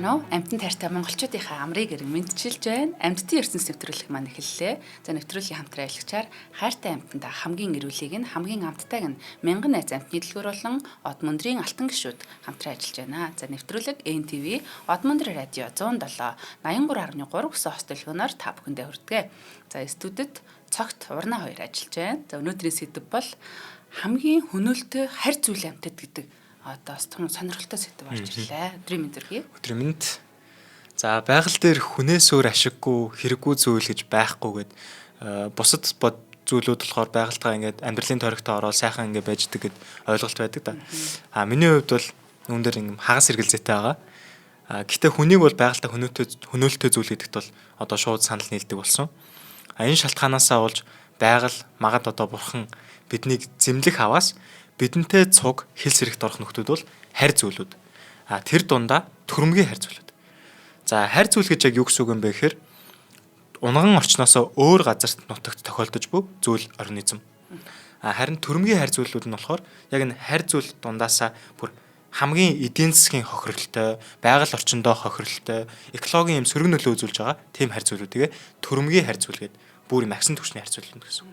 байна уу? Амьтан тайртай монголчуудынхаа амрыг ирэн мэдчилж байна. Амьтдын ертөнц нэвтрүүлэг маань эхэллээ. За нэвтрүүлгийн хамтран аялагчаар хайртай амьтанда хамгийн эрүүлийг нь хамгийн амттайг нь мянган найз амьтны дэлгүүр болон Од мөндрийн алтан гишүүд хамтран ажиллаж байна. За нэвтрүүлэг НТV Од мөндөр радио 107 83.3 гэсэн хост төлөвлөгөөнөөр та бүхэндээ хүрдэгэ. За студид цогт урнаа хоёр ажиллаж байна. За өнөөдрийн сэдэв бол хамгийн хөнөөлтөй харь зүйл амьтад гэдэг одоо том сонирхолтой сэдв орж ирлээ. Өдрийн мэнд төргий. Өдрийн мэнд. За байгаль дээр хүнээс өөр ашиггүй хэрэггүй зүйл гэж байхгүйгээд бусад зүйлүүд болохоор байгальтайгаа ингээд амьдралын тойрогтой ороод сайхан ингээд байждаг гэд ойлголт байдаг да. Миний хувьд бол үүн дээр ингээд хагас хэрэгэлзээтэй байгаа. Гэхдээ хүнийг бол байгальтай хөнөөлтөй зүйл гэдэгт бол одоо шууд санал нийлдэг болсон. Энэ шалтгаанаас олж байгаль магад одоо бурхан биднийг зэмлэх аваас бидэнтэй цуг хэл сэрэгт орох нөхдүүд бол харь зүйлүүд. Тэр дундаа төрөмгийн харь зүйлүүд. За харь зүйл гэж яг юу гэсэн үг юм бэ гэхээр унган орчноос өөр газарт нутагт тохиолдож буй зүйл организм. Харин төрөмгийн харь зүйлүүд нь болохоор яг энэ харь зүйл дундаасаа бүр хамгийн эдийн засгийн хохирлолтой, байгаль орчиндөө хохирлолтой, экологийн юм сөрөг нөлөө үзүүлж байгаа тийм харь зүйлүүдийг төрөмгийн харь зүйл гэдэг бүр юм агсан түвшний харь зүйл гэсэн.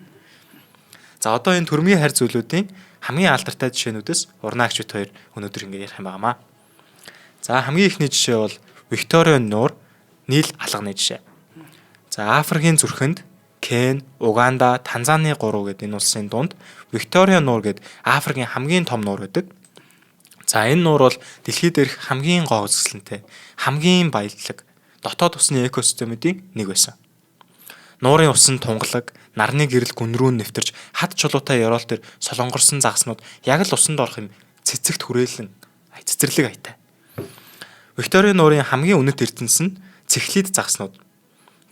За одоо энэ төрөмгийн харь зүйлүүдийн хамгийн алдартай жишээнүүдээс урнаагчид хоёр өнөөдөр ингэ ярих юм байнамаа. За хамгийн ихний жишээ бол Викторийн нуур, Нийл алганы жишээ. За Африкийн зүрхэнд Кен, Уганда, Танзаны 3 гэдэг энэ улсын дунд Викторийн нуур гэдэг Африкийн хамгийн том нуур байдаг. За энэ нуур бол дэлхий дээрх хамгийн гоо үзэсгэлэнтэй, хамгийн баялаг дотоод усны экосистемүүдийн нэг байсан. Нуурын усан тунгалаг, нарны гэрэл гүн рүү нэвтэрч хад чулуутай ёроол төр солонгорсон загаснууд яг л усанд орох юм цэцэгт хүрээлэн цэцэрлэг аятай. Викторийн нуурын хамгийн үнэт эрдэнэс нь цэхлид загаснууд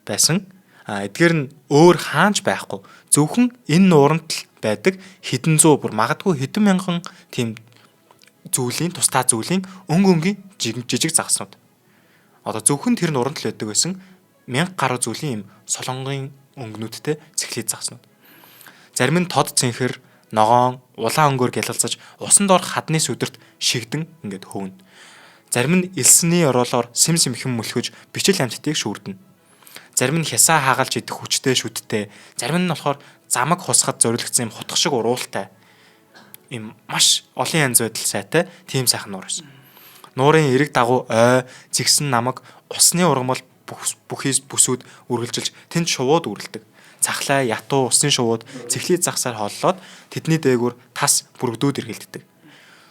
байсан. Эдгээр нь өөр хаанч байхгүй. Зөвхөн энэ нууранд л байдаг хэдэн зуун бүр магадгүй хэдэн мянган тийм зүйлийн тусдаа зүйлийн өнгийн жижиг загаснууд. Одоо зөвхөн тэр нууранд л байдаг байсан 1000 гаруй зүйлийн юм солонгын өнгөнүүдтэй цэхлид загаснууд. Зарим нь тод цэнхэр, ногоон, улаан өнгөөр гялалцаж усанд орох хадны сүдэрт шигдэн ингээд хөвнө. Зарим нь элсний ороолоор сэм сэмхэн мөлхөж бичил амьтдыг шүүрдэнэ. Зарим нь хясаа хаагалж идэх хүчтэй шүдтэй, зарим нь болохоор замаг хусахад зориулагдсан юм хутга шиг уруултай. Им маш олон янз байдал сайтай тийм сайхан нуур байсан. Нуурын эрэг дагуу ой, зэгсэн намаг, усны ургамал бүхийс бүсүүд үргэлжилж тэнд шувууд үрэлдэг. Цахлаа, ятуу, усын шувууд цэхлид загсаар холлоод тэдний дээгүүр тас бүргдүүд эргэлддэг.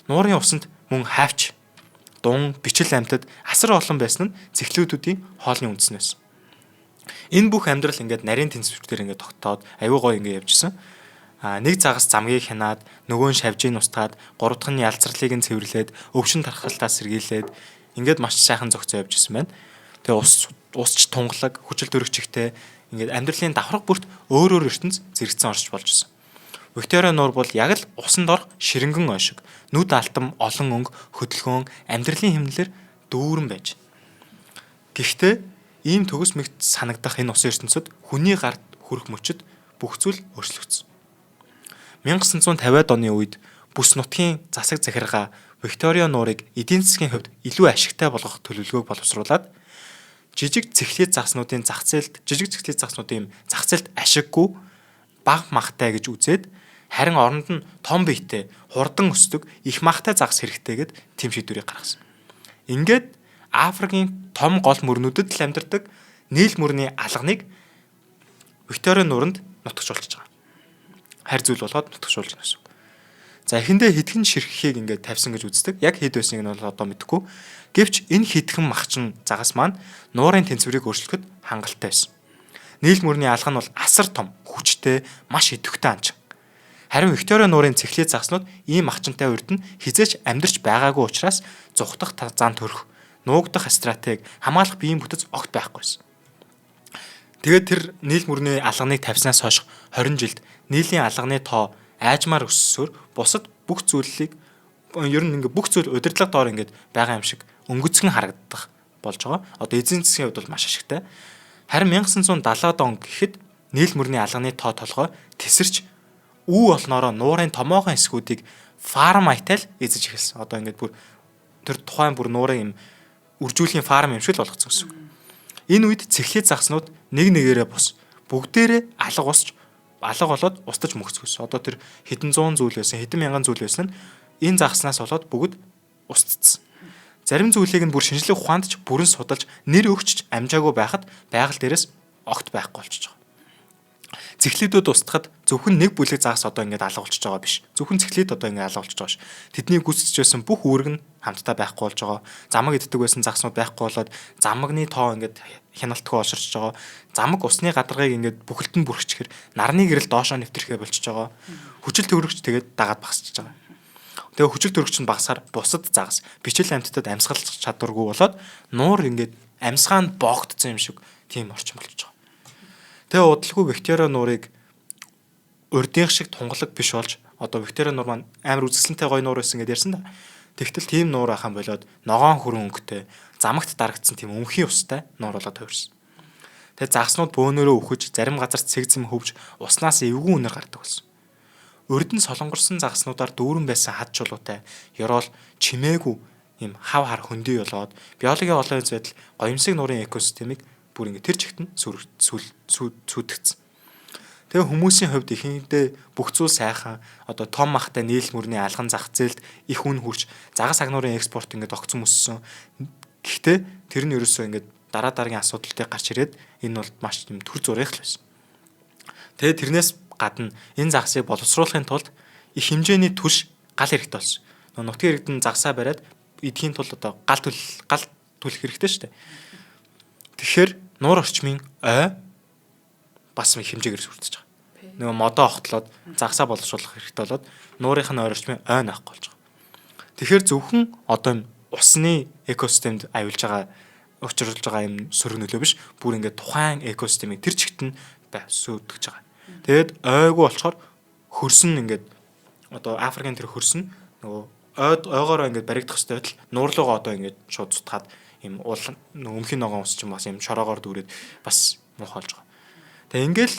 Нуурын усанд мөн хавч, дун, бичил амьтад асар олон байсан нь цэхлүүдүүдийн хоолны үндснээс. Энэ бүх амьдрал ингээд нарийн тэнцвэртээр ингээд тогтоод аюу гой ингээд явжсэн. Нэг загас замгийг хянаад, нөгөө нь шавжийг устгаад, гурав дахь нь ялцралыг нь цэвэрлээд, өвчин тархалтаас сэргийлээд ингээд маш сайхан зохицоо явжсэн байна. Тэгээ усч тунгалаг, хүчил төрөгчтэй ингээд амьдралын давхарга бүрт өөр ертөнц зэрэгцэн орж болж байна. Викторийн нуур бол яг л усанд орох ширэнгэн ой шиг нүд алтан, олон өнгө, хөдөлгөөн, амьдралын хэмнэлээр дүүрэн байж. Гэхдээ ийм төгс мэгт санагдах энэ усын ертөнцид хүний гарт хүрэх мөчөд бүх зүйл өөрчлөгдсөн. 1950-аад оны үед бүс нутгийн засаг захиргаа Викторийн нуурыг эдийн засгийн хувьд илүү ашигтай болгох төлөвлөгөөг боловсруулад жижиг цэхлид загснуудын зах зээлд ашиггүй бага махтай гэж үзээд харин оронд нь том биетэй хурдан өсдөг их махтай загас хэрэгтэйгээд тэм шийдвэрийг гаргасан. Ингээд Африкийн том гол мөрнүүдэд л амьдардаг Нийл мөрний алганыг Викторийн нууранд нутагшуулж байгаа. Харь зүйл болгоод нутагшуулж байна гэсэн үг. За эхэндээ хитгэн ширхгийг ингээд тавьсан гэж үздэг. Яг хэд байсныг нь бол одоо мэдэхгүй. Гэвч энэ хитгэн махчин загас маань нуурын тэнцвэрийг өөрчлөхөд хангалттай байсан. Нийл мөрний алга нь бол асар том, хүчтэй, маш идэвхтэй анчин. Харин Викторийн нуурын цэхлид загаснууд ийм махчинтай урд нь хизээч амьдарч байгаагүй учраас зүхтах зан төрөх, нуугдах стратеги хамгаалах биеийн бүтэц огт байхгүйсэн. Тэгээд тэр нийл мөрний алганыг тавьснаас хойш 20 жилд нийлийн алганы тоо айжмаар өссөөр бусад бүх зүйлийг ер нь ингээ бүх зүйл удирдлага доор ингээд байгаа юм шиг өнгөцгөн харагдах болж байгаа. Одоо эзэн засгийн хувьд бол маш ашигтай. Харин 1970-аад он гэхэд нийл мөрний алганы тоо толгой тесэрч үү болноороо нуурын томоохон хэсгүүдийг фарм айтал эзэж эхэлсэн. Одоо ингээд бүр тэр тухайн бүр нуурын юм үржүүлгийн фарм юм шиг л болгоцсон гэсэн үг. Энэ үед цэхлийн загснууд нэг нэгээрээ бус. Бүгдээрээ алга босч алга болоод устж мөхцгөөс. Одоо тэр хэдэн зуун зүйл байсан, хэдэн мянган зүйл байсан нь энэ загснаас болоод бүгд устцсан. Зарим зүйлийг нь бүр шинжлэх ухаанд ч бүрэн судалж нэр өгч амжаагүй байхад байгаль дээрээс огт байхгүй болчихж байгаа. Цэхлээдүүд устгахад зөвхөн нэг бүлэг загас одоо ингээд алга болчихж байгаа биш. Зөвхөн цэхлээд одоо ингээд алга болчихж байгаа ш. Тэдний гүйцэтгэж байсан бүх үүрэг нь хамтдаа байхгүй болж байгаа. Замаг иддэг байсан загснууд байхгүй болоод замагны тоо ингээд хяналтгүй олширч байгаа. Замаг усны гадаргыг ингээд бүхэлд нь бүрхчихэр нарны гэрэл доошоо нэвтрэхээ болчихж байгаа. Хүчил төвөрөгч тэгээд дагаад багасчихж байгаа. Тэгээ хүчил төвөрөгч нь багасаар бусад загас бичил амьтдад амьсгалж чадваргүй болоод нуур ингээд амьсгаанд боогдсон юм шиг тийм орчин болчихж байгаа. Тэгээ удалгүй Виктория нуурыг урдийнх шиг тунгалаг биш болж одоо Виктория нуур маань амар үзэсгэлэнтэй гоё нуур байсан гэдээ ярьсан да. Тэгтэл тийм нуур ахын болоод ногоон хүрэн өнгөтэй замагт дарагдсан тийм өмхийн устай нуур болоод хувирсан. Тэгээ загснууд бөөнөрөө үхэж зарим газар цэгзэм хөвж уснаас эвгүй үнэр гардаг болсон. Урдэн солонгорсон загснуудаар дүүрэн байсан хад чулуутай ёроол чимээгүй юм хав хар хөндөй болоод биологийн олон үйл байдал гоёмсог нуурын экосистемийг бүр ингэ тэр чигт нь сүдэгцсэн. Тэгээ хүмүүсийн хувьд ихэнхдээ бүх зүйл сайхан одоо том махтай нийл мөрний алган зах зээлд их үн хүрч загас агнуурын экспорт ингээд огцон өссөн. Гэхдээ тэр нь ерөөсөө ингээд дараа дараагийн асуудалтай гарч ирээд энэ бол маш юм төр зурих л байсан. Тэгээ тэрнээс гадна энэ загсыг боловсруулахын тулд их хэмжээний түлш гал хэрэгтэй болсон. Нутгийн иргэдэн загсаа бариад эдхийн тулд одоо гал төлөх хэрэгтэй шүү дээ. Тэгэхээр нуур орчмын ой бас хэмжээгээр сүрдэж байгаа. Нөгөө модоо огтлоод загсаа боловсруулах хэрэгтэй болоод нуурынх нь ой орчмын ой наахгүй болж байгаа. Тэгэхээр зөвхөн одоо усны экосистемд аюулж байгаа учруулж байгаа юм сөрөг нөлөө биш. Бүр ингээд тухайн экосистемийг тэр чигт нь сүрдэж байгаа. Тэгээд ойгүй болохоор хөрсөн ингээд одоо Африкийн тэр хөрсөн нөгөө ойгоор ингээд баригдах хэрэгтэй байтал нуурлуугаа одоо ингээд шууд цутгаад юм уул өмхийн ногоон ус ч юм бас юм шороогоор дүүрээд бас муухай болж байгаа. Тэгээ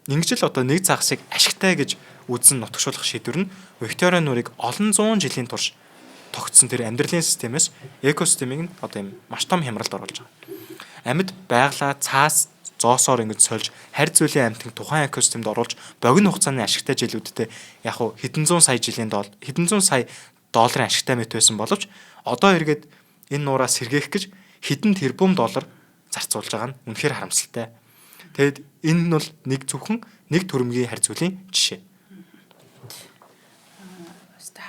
ингэж л одоо нэг загсыг ашигтай гэж үзэн нутагшуулах шийдвэр нь Виктория нуурыг олон зуун жилийн турш тогтсон тэр амьдралын системээс экосистемийг нь одоо юм маш том хямралд оруулж байгаа. Амьд байглаа цаас зоосоор ингэж сольж харь зүйлийн амьтанг тухайн экосистемд оруулж богино хугацааны ашигтай жилүүдтэй яг хуу хэдэн зуун сая долларын ашигтай мэт байсан боловч одоо эргээд энэ нуураас сэргээх гэж хэдэн тэрбум доллар зарцуулж байгаа нь үнэхээр харамсалтай. Тэгэд энэ нь бол нэг зөвхөн нэг төрөмгийн харь зүйлийн жишээ.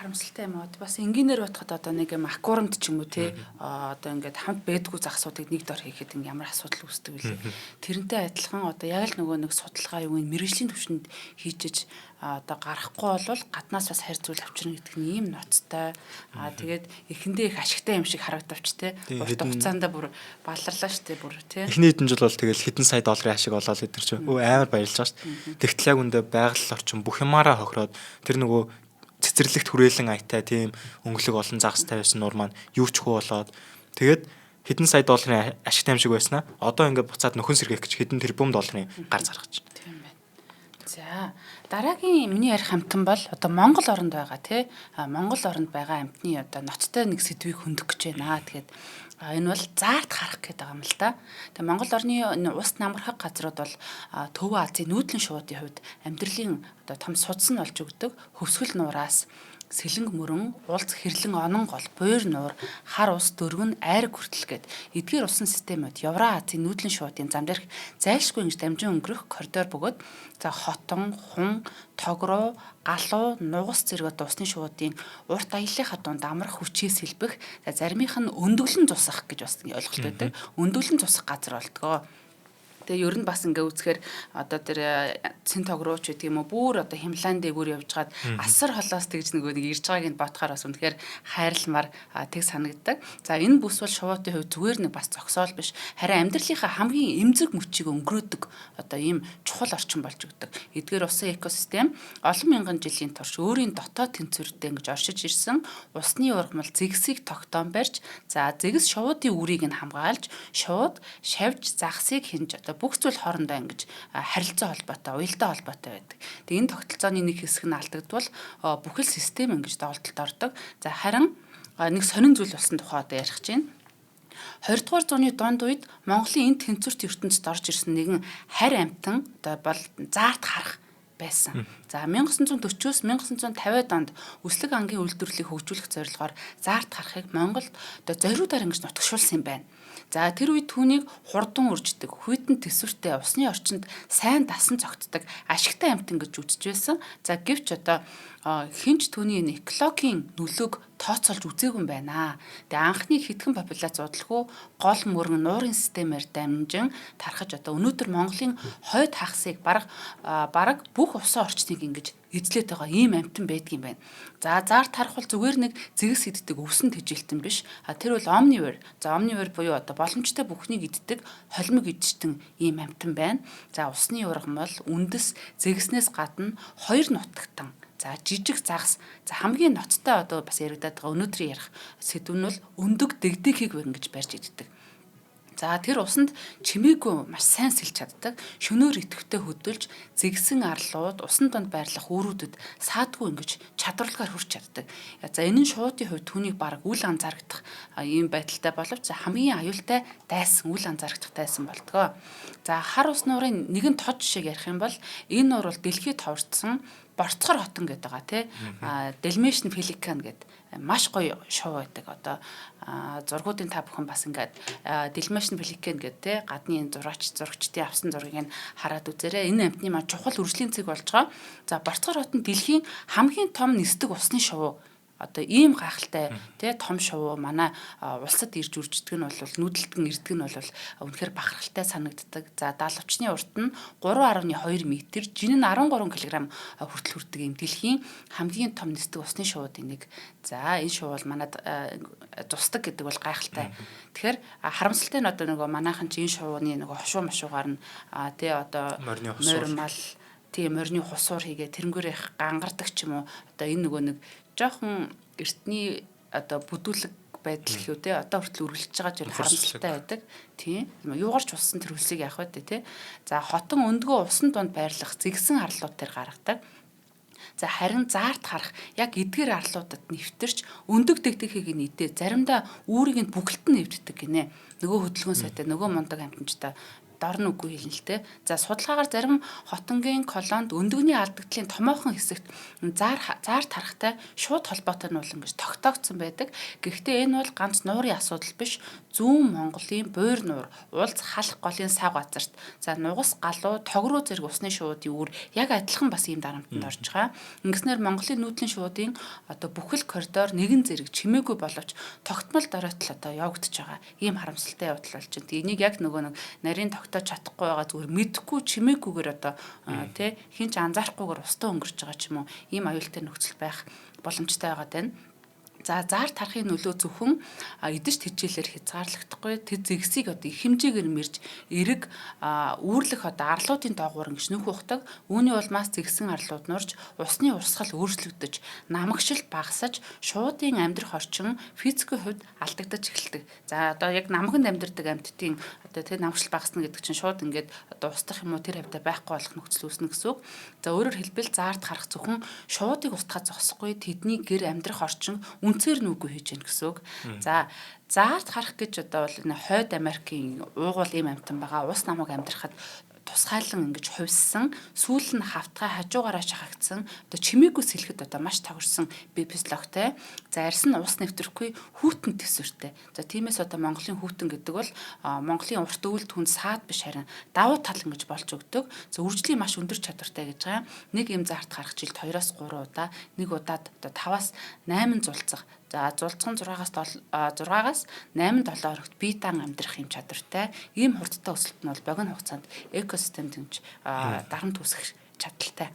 Харамсалтай юм аа. Бас энгийнээр бодоход одоо нэг юм аккурант ч юм уу те одоо ингээд хамт байдгүй загсуудыг нэг дор хийхэд ямар асуудал үүсдэг вэ? Тэрнтэй адилхан одоо яг л нөгөө нэг судалгаа юу мэрэгжлийн түвшинд хийжиж одоо гарахгүй бол гаднаас бас харь зүйл авчирна гэдэг нь ийм ноцтой. Тэгээд эхэндээ их ашигтай юм шиг харагдавч те. Урт хугацаанд бүр балларлаа штэ бүр те. Эхний хэдэн жил бол тэгэл хэдэн сая долларын ашиг олоод идэр чи амар баярлж байгаа штэ. Тэгтэл яг үндэ байгаль орчин бүх юмараа хохироод тэр нөгөө цэцэрлэгт хүрээлэн аятай тийм өнгөлөг олон загастай байсан нуур маань юу ч хөө болоод тэгээд хэдэн сая долларын ашигтай юм шиг байснаа одоо ингээд буцаад нөхөн сэргээх гэж хэдэн тэрбум долларын гар заргаж байна. Тийм байна. За дараагийн миний ярих амтан бол одоо Монгол оронд байгаа тий. Монгол оронд байгаа амтны одоо ноцтой нэг сэдвийг хөндөх гэж байна. Тэгээд энэ бол заарт харах гэдэг юм л да. Тэгээ Монгол орны ус намархаг газрууд бол Төв Азийн нүүдлэн шуудын хувьд амьдралын одоо том судас нь болж өгдөг хөвсгөл нуураас сэлэнг мөрөн, уулз хэрлэн онон гол, буур нуур, хар ус, дөрвөн, айраг хүртэл гээд эдгээр усан системүүд Евразийн нүүдлэн шуудын зам дээрх зайлшгүй ингэж дамжин өнгөрөх коридор бөгөөд за хотон, хун, тогроо, галуу, нугас зэрэг одоо усны шуудын урт аяллахаа дунд амрах хүчийг сэлбэх заримийнх нь өндөглөн зусах гэж бас ойлголт байдаг. Өндөглөн зусах газар болтгоо. Тэгээ ер нь бас ингээ үзэхээр одоо тэр цэн тогрооч гэдэг юм уу бүр одоо Хямлаан дээгүүр явж гад асар холоос тэгж нэг ирж байгааг нь бодохоор бас үнэхээр хайрламар тэг санагддаг. За энэ бүс бол шуудын хувьд зүгээр нэг бас зогсоол биш. Харин амьдралынхаа хамгийн эмзэг мөчийг өнгөрөөдөг одоо ийм чухал орчин болж өгдөг. Эдгээр усан экосистем олон мянган жилийн турш өөрийн дотоод тэнцвэртэй ингэж оршиж ирсэн усны ургамал зэгсийг тогтоон барьж за зэгс шуудын үрийг нь хамгаалж шууд шавж загсыг хинж бүх зүйл хоорондоо ингэж харилцаа холбоотой, уялдаа холбоотой байдаг. Тэгээ энэ тогтолцооны нэг хэсэг нь алдагдвал бүхэл систем ингэж доголдолд ордог. За харин нэг сонин зүйл болсон тухай одоо ярих гэж байна. 20 дугаар зууны дунд үед Монголын энд тэнцвэрт ертөнцид орж ирсэн нэгэн харь амтан одоо бол заарт харах байсан. За 1940-с 1950-ад онд өслөг ангийн үйлдвэрлэлийг хөгжүүлэх зорилгоор заарт харахыг Монголд одоо зориудаар ингэж нутагшуулсан юм байна. За тэр үед түүнийг хурдан үрждэг, хүйтэн төсвөртэй усны орчинд сайн дасан цогтдаг ашигтай амтан гэж үзэж байсан. За гэвч одоо хинч түүний энэ экологийн нөлөөг тооцоолж үзээгүй юм байна. Тэгээ анхны хэдхэн популяц удалгүй гол мөрөн нуурын системээр дамжин тархаж одоо өнөөдөр Монголын хойд хагасыг бараг бүх усан орчныг ингэж эзлээд байгаа ийм амтан байдаг юм байна. За заар тарах бол зүгээр нэг зэгс иддэг өвсөн тэжээлтэн биш. Тэр бол omnivore. За omnivore буюу одоо боломжтой бүхнийг иддэг холимог идэгчтэн ийм амтан байна. За усны ургам бол үндэс зэгснээс гадна 2 нутагтан. За жижиг загас. За хамгийн ноцтой одоо бас яригадаад байгаа өнөөдрийн ярих сэдв нь бол өндөг дэгдэхийг ингэж барьж иддэг. За тэр усанд чимээгүй маш сайн сэлж чаддаг. Шөнөөр идэвхтэй хөдөлж зэгсэн арлууд усан донд байрлах үүрүүдэд саадгүй ингэж чадварлагаар хүрч чаддаг. За энэ нь шуудын хувьд түүнийг бараг үл анзаарагдах ийм байдалтай боловч хамгийн аюултай дайсан үл анзаарагдах дайсан болдгоо. За хар ус нуурын нэгэн тод жишээг ярих юм бол энэ нуур бол дэлхийд товардсан борцгор хотон гэдэг байгаа тий. Dalmatian Pelican гэдэг маш гоё шоу байдаг. Одоо зургуудын та бүхэн бас ингээд Dalmatian Pelican гэдэг тий гадны зурагчдын авсан зургийг хараад үзээрэй. Энэ амтны маань чухал үржлийн цэг болж байгаа. За борцгор хотон дэлхийн хамгийн том нисдэг усны шоу. Одоо ийм гайхалтай тий том шоу манай улсад ирж үрждэг нь бол нүүдэлтэн ирдэг нь бол үнэхээр бахархалтай санагддаг. За даалгавчны урт нь 3.2 м, жин нь 13 кг хүртэл хүрдэг юм дэлхийн хамгийн том нисдэг усны шоудын нэг. За энэ шоу бол манад тусдаг гэдэг бол гайхалтай. Тэгэхээр харамсалтай нь одоо нөгөө манайхан чинь энэ шоуны нөгөө хошуу мошуугаар нь тий одоо морь тийм морины хусуур хийгээ тэрнгүүрээ гангардаг ч юм уу. Одоо энэ нөгөө нэг жоохон эртний одоо бүдүүлэг байдал гэхүү те одоо хүртэл үргэлжлэж байгаа зүйл харамсалтай байдаг. Тийм. Юугаарч уссан тэр хөлсийг яах вэ те. За хотон өндгөө усан донд байрлах зэгсэн арлууд төр гаргадаг. За харин заарт харах яг эдгээр арлуудад нэвтэрч өндөг дэгдэхийг нийтээ заримдаа үүрийг нь бүгэлтэн нэвддэг гинэ. Нөгөө хөдөлгөөн сайтай нөгөө мундаг амтнчтай дорн үгүй хэлнэ л те. За судалгаагаар зарим хотонгийн колонд өндөгний алдагдлын томоохон хэсэгт заар тарахтай шууд холбоотой нь бол ингэж тогтоогдсон байдаг. Гэхдээ энэ бол ганц нуурын асуудал биш. Зүүн Монголын буур нуур, улц халах голын сав газарт за нугас галуу тогруу зэрэг усны шуудын үүр яг адилхан бас ийм дарамтанд орж байгаа. Ингэснээр Монголын нүүдлийн шуудын одоо бүхэл коридор нэгэн зэрэг чимээгүй боловч тогтмол доройтол одоо явагдаж байгаа. Ийм харамсалтай явдал болж байна. Энийг яг нөгөө нэг нарийн тогтоож чадахгүй байгаа зүгээр мэдэхгүй чимээгүйгээр одоо тий хинч анзаарахгүйгээр устаа өнгөрч байгаа ч юм уу ийм аюултай нөхцөл байх боломжтой байгаа тань. За заар тарахын нөлөө зөвхөн эдэж тэжээлэр хязгаарлагдахгүй тэд зэгсийг одоо их хэмжээгээр мэрж эрэг үүрлэх одоо арлуудын доогуур ингэж нөх ухдаг. Үүний улмаас зэгсэн арлууд нурж усны урсгал өөрчлөгдөж намагшилт багасаж шуудын амьдрах орчин физикийн хувьд алдагдаж эхэлдэг. За одоо яг намганд амьдардаг амьтдын одоо тэр намагшилт багасна гэдэг чинь шууд ингээд одоо устдах юм уу тэр хавьтай байхгүй болох нөхцөл үүснэ гэсэн үг. За өөрөөр хэлбэл заард харах зөвхөн шуудыг устгах зогсохгүй тэдний гэр амьдрах орчин үнцээр нүггүй хийж гэнэ гэсэн үг. За заард харах гэж одоо бол энэ хойд Америкийн уугуул ийм амтан байгаа. Ус намайг амьдрахад тусгайлан ингэж хувьссан, сүүл нь хавтгай хажуугаараа шахагдсан, одоо чимээгүй сэлгэд одоо маш тавирсан бибислогтэй. За арьс нь ус нэвтрэхгүй хүүтэн төсвөртэй. За тиймээс одоо Монголын хүүтэн гэдэг бол Монголын урт өвөл түн саад биш харин давуу тал ингэж болж өгдөг. За үржлийн маш өндөр чадвартай гэж байгаа. Нэг юм заарт харах жилд 2-3 удаа, нэг удаад одоо 5-8 зулцах. За зулцхан 6-8 хоногт бие даан амьдрах юм чадвартай. Ийм хурдтай өсөлт нь бол богино хугацаанд экосистем дэмж дарамт үүсгэх чадaltaй.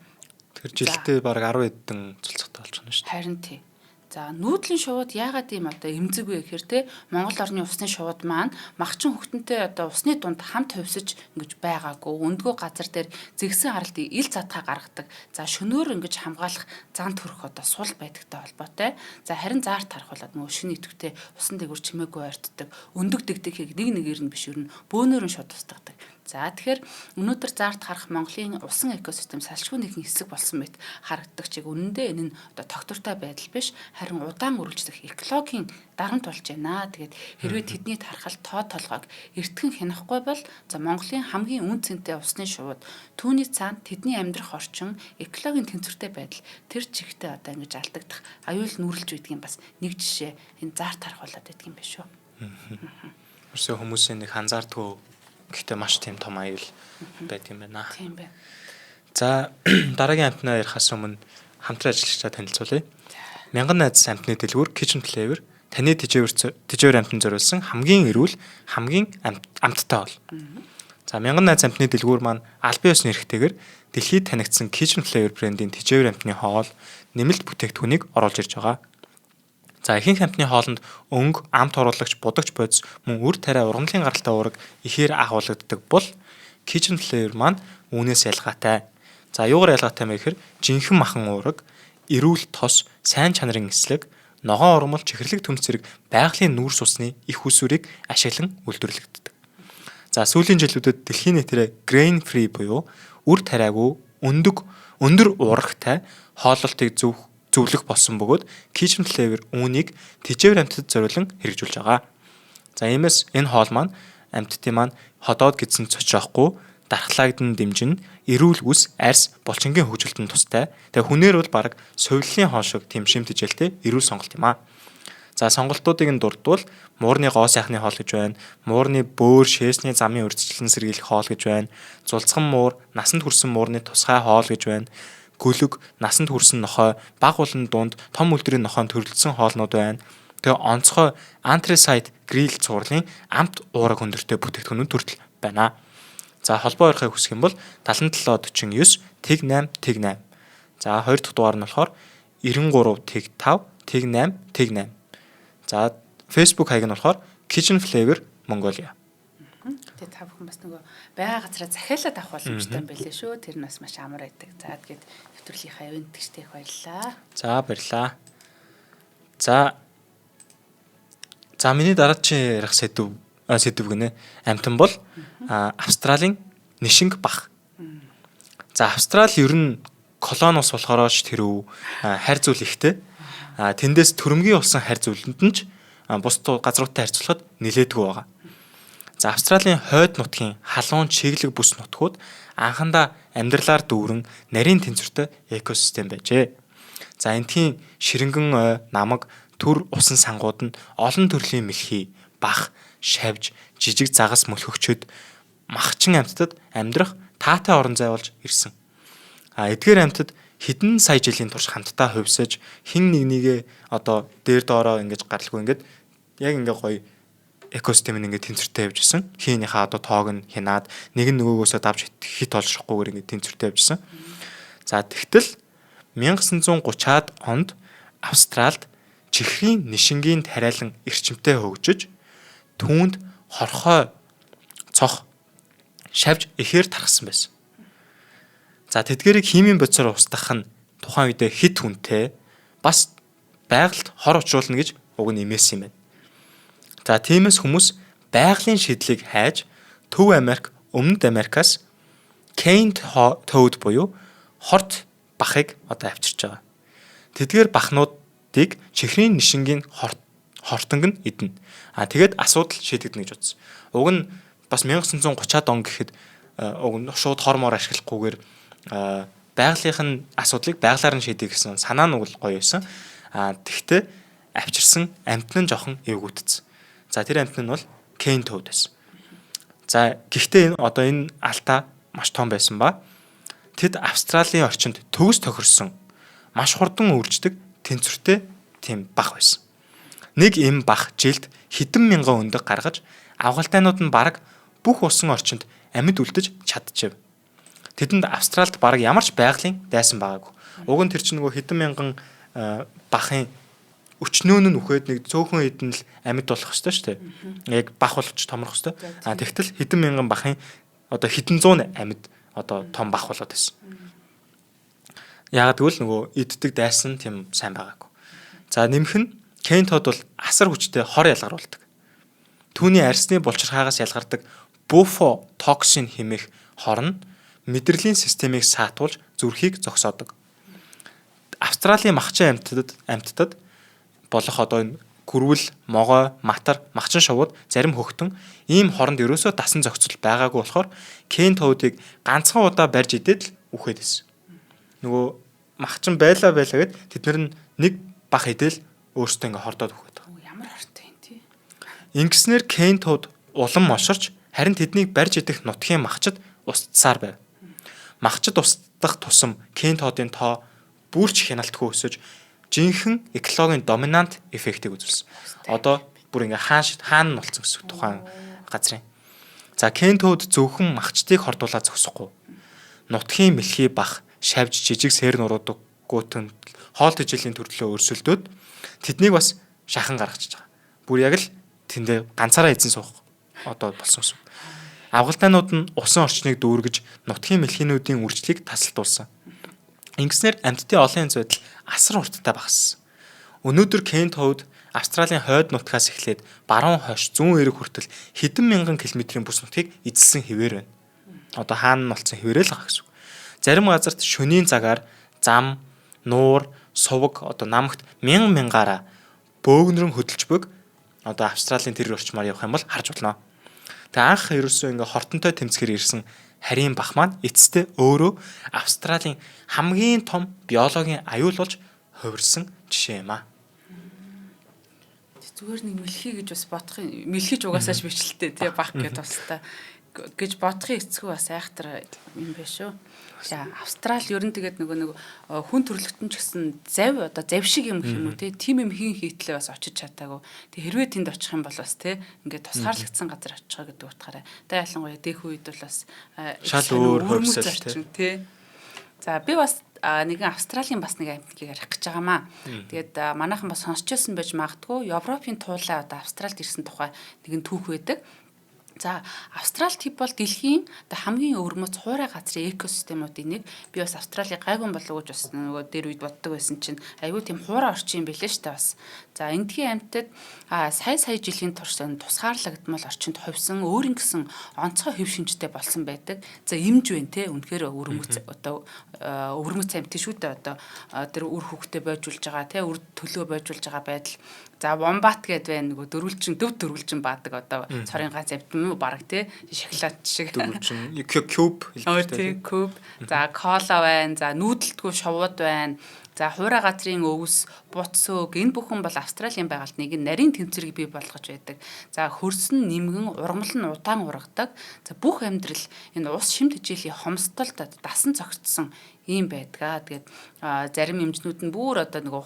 Тэр жилдээ баг 10 хэдэн цулцгатай болж байна шүү дээ. Харин тий. За нүүдлийн шууд яагаад ийм одоо эмзэг вэ гэхээр те Монгол орны усны шууд маань махчин хөвгтөнтэй одоо усны дунд хамт хувьсаж ингэж байгаагүй өндгөө газар дээр зэгсэн харалтыг ил задгаа гаргадаг. За шөнөөр ингэж хамгаалах зан төрх одоо сул байдагтай холбоотой. За харин заарт харах бол нөгөө шинэ идэвхтэй усан дээгүр чимээгүй ойртдог. Өндөг дэгдэхийг нэг нэгээр нь биш юу бөөнөр нь шууд устгадаг. За тэгэхээр өнөөдөр заарт харах Монголын усан экосистем салшгүй нэгэн хэсэг болсон мэт харагддаг чиг үнэндээ энэ нь одоо тогтвортой байдал биш харин удаан үргэлжлэх экологийн дарамт болж байна. Тэгээд хэрвээ тэдний тархалт тоо толгойг эртхэн хянахгүй бол за Монголын хамгийн үн цэнтэй усны шууд түүний цаана тэдний амьдрах орчин экологийн тэнцвэртэй байдал тэр чигтээ одоо ингэж алдагдах аюул нүрэлж үйдэг юм бас нэг жишээ энэ заарт харах болоод байдаг юм байна шүү. Өөрсөө хүмүүсийн нэг анзаардгүй гэхдээ маш тийм том аюул байт юм байна. Тийм байна. За дараагийн амтнаа ярихаас өмнө хамтран ажиллагчдаа танилцуулъя. Мянган найз амтны дэлгүүр Kitchen Flavor таны тэжээвэр амтанд зориулсан хамгийн эрүүл хамгийн амттай бол. За мянган найз амтны дэлгүүр маань албан ёсны эрхтэйгээр дэлхийд танигдсан Kitchen Flavor брендийн тэжээвэр амтны хоол нэмэлт бүтээгдэхүүнийг оруулж ирж байгаа. За ихэнх амтны хоолнд өнгө, амт оруулагч, будагч бодис мөн үр тариа ургамлын гаралтай уураг ихээр агуулгаддаг бол Kitchen Flavor маань үүнээс ялгаатай. За юугаар ялгаатай вэ гэхээр жинхэнэ махан уураг, эрүүл тос, сайн чанарын эслэг, ногоон урмал, чихэрлэг төмс зэрэг байгалийн нүүрс усны их усүрийг ашиглан үйлдвэрлэгддэг. За сүүлийн жилүүдэд дэлхийн нийтээр grain free буюу үр тариагүй, өндөр уурагтай хооллолтыг зөвлөх болсон бөгөөд Kitchen Flavor үүнийг тэжээвэр амттад зориулан хэрэгжүүлж байгаа. За иймээс энэ хоол маань амттын маань ходоод гидсэн цочроохгүй, дархлаагдсан дэмжин, эрүүл үс, арьс, булчингийн хөгжилтөнд тустай. Тэгээ хүнээр бол баг совиллын хоол шиг тэм шимт тижэлтэй эрүүл сонголт юм аа. За сонголтуудыг нь дурдвал муурны гоо сайхны хоол гэж байна. Муурны бөөр, шээсний замын урьдчилан сэргийлэх хоол гэж байна. Зулцхан муур, насанд хүрсэн муурны тусгай хоол гэж байна. Гөлөг, насанд хүрсэн нохой, баг улан дунд том үлдрийн нохойн төрөлдсөн хоолнууд байна. Тэгээ онцгой антресайт грил цувралын амт уураг өндөртэй бүтээгдэхүүнүүд төрөл байна. За холбоо орохыг хүсэх юм бол 7749 тэг 8 тэг 8. За хоёр дахь дугаар нь болохоор 93 тэг 5 тэг 8 тэг 8. За Facebook хаяг нь болохоор Kitchen Flavor Mongolia. Тэгээ та бүхэн бас нөгөө байгаа газараа захиалаад авах боломжтой юм байлээ шүү. Тэр нь бас маш амар байдаг. За тэгээд нэвтрүүлгийнхаа ивэнтгчтэй их баярлалаа. За баярлалаа. За миний дараагийн ярих сэдв гинэ. Амтан бол Австралийн нишинг бах. За Австрали ер нь колони ус болохоорооч тэрв хайр зүйл ихтэй. Тэндээс төрөмгийн болсон хайр зүйлэнд нь ч бус газруудтай харьцуулахад нилээдгүй байгаа. За Австралийн хойд нутгийн халуун чиглэг бүс нутгууд анхандаа амьдралаар дүүрэн нарийн тэнцвэртэй экосистем байжээ. За энтхийн ширэнгэн ой, намаг, түр усан сангууд нь олон төрлийн мэлхий, бах, шавж, жижиг загас мөлхөгчөд махчин амьтдад амьдрах таатай орон зай болж ирсэн. Эдгээр амьтад хэдэн сая жилийн турш хамтдаа хувьсаж хин нэгнийгээ одоо дээр доороо ингэж гаралгүй ингэж яг ингээ гоё экосистем нь ингээ тэнцвэртэй явж исэн. Хийнийхээ одоо тоог нь хянаад нэг нь нөгөөгөөсөө давж хит олшихгүйгээр ингээ тэнцвэртэй явж исэн. За тэгтэл 1930-аад онд Австралид чихрийн нишингийн тариалан эрчимтэй хөгжиж түүнд хорхой цох шавж ихээр тархсан байсан. За тэдгэрийг химийн бодисоор устгах нь тухайн үедээ хит хүнтэй бас байгальд хор учруулна гэж уг нь эмээсэн юм байна. За тиймээс хүмүүс байгалийн шийдлийг хайж Төв Америк, Өмнөд Америкаас Кейнт төвд буюу хорт бахыг одоо авчирч байгаа. Тэдгээр бахнуудыг чихрийн нишингийн хортонг нь идэнэ. Тэгээд асуудал шийдэгдэнэ гэж бодсон. Уг нь бас 1930-аад он гэхэд уг нь шууд хормоор ашиглахгүйгээр байгалийнх нь асуудлыг байгалаар нь шийдэх гэсэн санаа нь бол гоё байсан. Тэгтээ авчирсан амьтан нь жоохон эвгүүдсэн. За тэр амьтан нь бол Кейн төвд байсан. За гэхдээ энэ алдаа маш том байсан ба тэд Австралийн орчинд төгс тохирсон маш хурдан үйлждэг тэнцвэртэй тийм бах байсан. Нэг эм бах жилд хэдэн мянган өндөг гаргаж авгалтайнууд нь бараг бүх усан орчинд амьд үлдэж чадчихв. Тэдэнд Австралид бараг ямар ч байгалийн дайсан байгаагүй. Уг нь тэр чинь нөгөө хэдэн мянган бахын өчнөөн нь үхээд нэг цөөхөн хэдэн л амьд болох ёстой шүү дээ. Яг бах болж томрох ёстой. Тэгтэл хэдэн мянган бахын одоо хэдэн зуун амьд одоо том бах болоод байсан. Яг тэгвэл нөгөө иддэг дайсан тийм сайн байгаагүй. За нэмэх нь Кейн тод бол асар хүчтэй хор ялгаруулдаг. Түүний арьсны булчирхаагаас ялгардаг буфотоксин хэмээх хорн мэдрэлийн системийг саатуулж зүрхийг зогсоодог. Австралийн махчин амьтдад болох одоо энэ гөрвөл, могой, матар, махчин шувууд зарим хөхтөн ийм хоронд ерөөсөө дасан зохицол байгаагүй болохоор кен тоудыг ганцхан удаа барьж идээд л үхээд байсан. Нөгөө махчин байлаа гэд тэднэр нь нэг бах идэл өөрсдөө ингээ хордоод үхээд байгаа. Ямар хортой юм тий. Ингэснээр кен тууд улам мошорч харин тэднийг барьж идэх нутгийн махчид устсаар байв. Махчид устдах тусам кен тоодын тоо бүрч хяналтгүй өсөж жинхэнэ экологийн доминант эффектийг үзүүлсэн. Одоо бүр ингээ хаана болцсон гэсэн тухайн газрын. За кен тууд зөвхөн махчдыг хордуулаад зогсохгүй. Нутгийн мэлхий бах, шавж жижиг сэр нуруудаг гуйтан хоол тэжээлийн төрлөө өрсөлдөөд тэднийг бас шахан гаргачихж байгаа. Бүр яг л тэндээ ганцаараа эзэн суух одоо болсон юм. Авгалтайнууд нь усан орчныг дүүргэж нутгийн мэлхийнүүдийн үржлийг тасалдуулсан. Ингэснээр амьтдын олон янз байдал асар урттай багассан. Өнөөдөр кен тууд Австралийн хойд нутгаас эхлээд баруун хойш зүүн эрэг хүртэл хэдэн мянган километрийн бүс нутгийг эзэлсэн хэвээр байна. Одоо хаана нь болсон хэвээрээ л байгаа гэсэн. Зарим газарт шөнийн цагаар зам, нуур, суваг одоо намагт мянгаараа бөөгнөрөн хөдөлж бүг одоо Австралийн тэр орчмаар явах юм бол харж болно. Тэгээ анх ерөөсөө ингээ хортонтой тэмцэхээр ирсэн харийн бах маань эцэстээ өөрөө Австралийн хамгийн том биологийн аюул болж хувирсан жишээ юм аа. Зүгээр нэг мэлхий гэж бас бодох юм. Мэлхийч угаасаач бичлээ тий бах гэдээ тустай гэж бодохын эцгүй бас айхтар юм байна шүү. За Австрал ер нь тэгээд нөгөө хүн төрөлхтөн ч гэсэн зав одоо зав шиг юм гэх юм уу тий тим юм хийтлээ бас очиж чадаагүй. Тэг хэрвээ тэнд очих юм бол бас тий ингээд тусгаарлагдсан газар очихоо гэдэг утгаараа. Тэ ялангуяа дэх үед бол бас шал өөр хөвсөл тий. За би бас нэгэн Австралийн бас нэг амьтныг ярих гэж байгаамаа. Тэгээд манайхан бас сонсч байсан байж магадгүй Европын туулаа одоо Австралид ирсэн тухай нэгэн түүх байдаг. За Австрал тип бол дэлхийн хамгийн өвөрмөц хуурай газрын экосистемуудын нэг. Би бас Австралийн гайгүй болов гэж бас нөгөө дээр үед боддог байсан чинь айгүй тийм хуурай орчин юм билээ штэ бас. За эндхийн амьтад сая жилийн турш тусгаарлагдмал орчинд ховсон өөрийн гэсэн онцгой хэв шинжтэй болсон байдаг. За имж байна те үнэхээр өвөрмөц одоо өвөрмөц амьтын шүү дээ одоо тэр үр хөвгтэй бойжулж байгаа те үр төлөө бойжулж байгаа байдал. За вомбат гэдэг байна нөгөө дөрвөлжин баадаг одоо цорын ганц амьтан бараг тий шоколад шиг дөрвөлжин куб хэлбэртэй куб. За кола байна, за нүүдэлтгүй шовууд байна. За хуурай газрын өвс, буцсөөг энэ бүхэн бол Австралийн байгальд нэг нарийн тэнцвэрийг бий болгож байдаг. За хөрсөн нэмгэн ургамал нь удаан ургадаг. За бүх амьдрал энэ ус шимт хичээлийн хомсдолд дасан зогтсон ийм байдгаа. Тэгээд зарим эмчнүүд нь бүр одоо нөгөө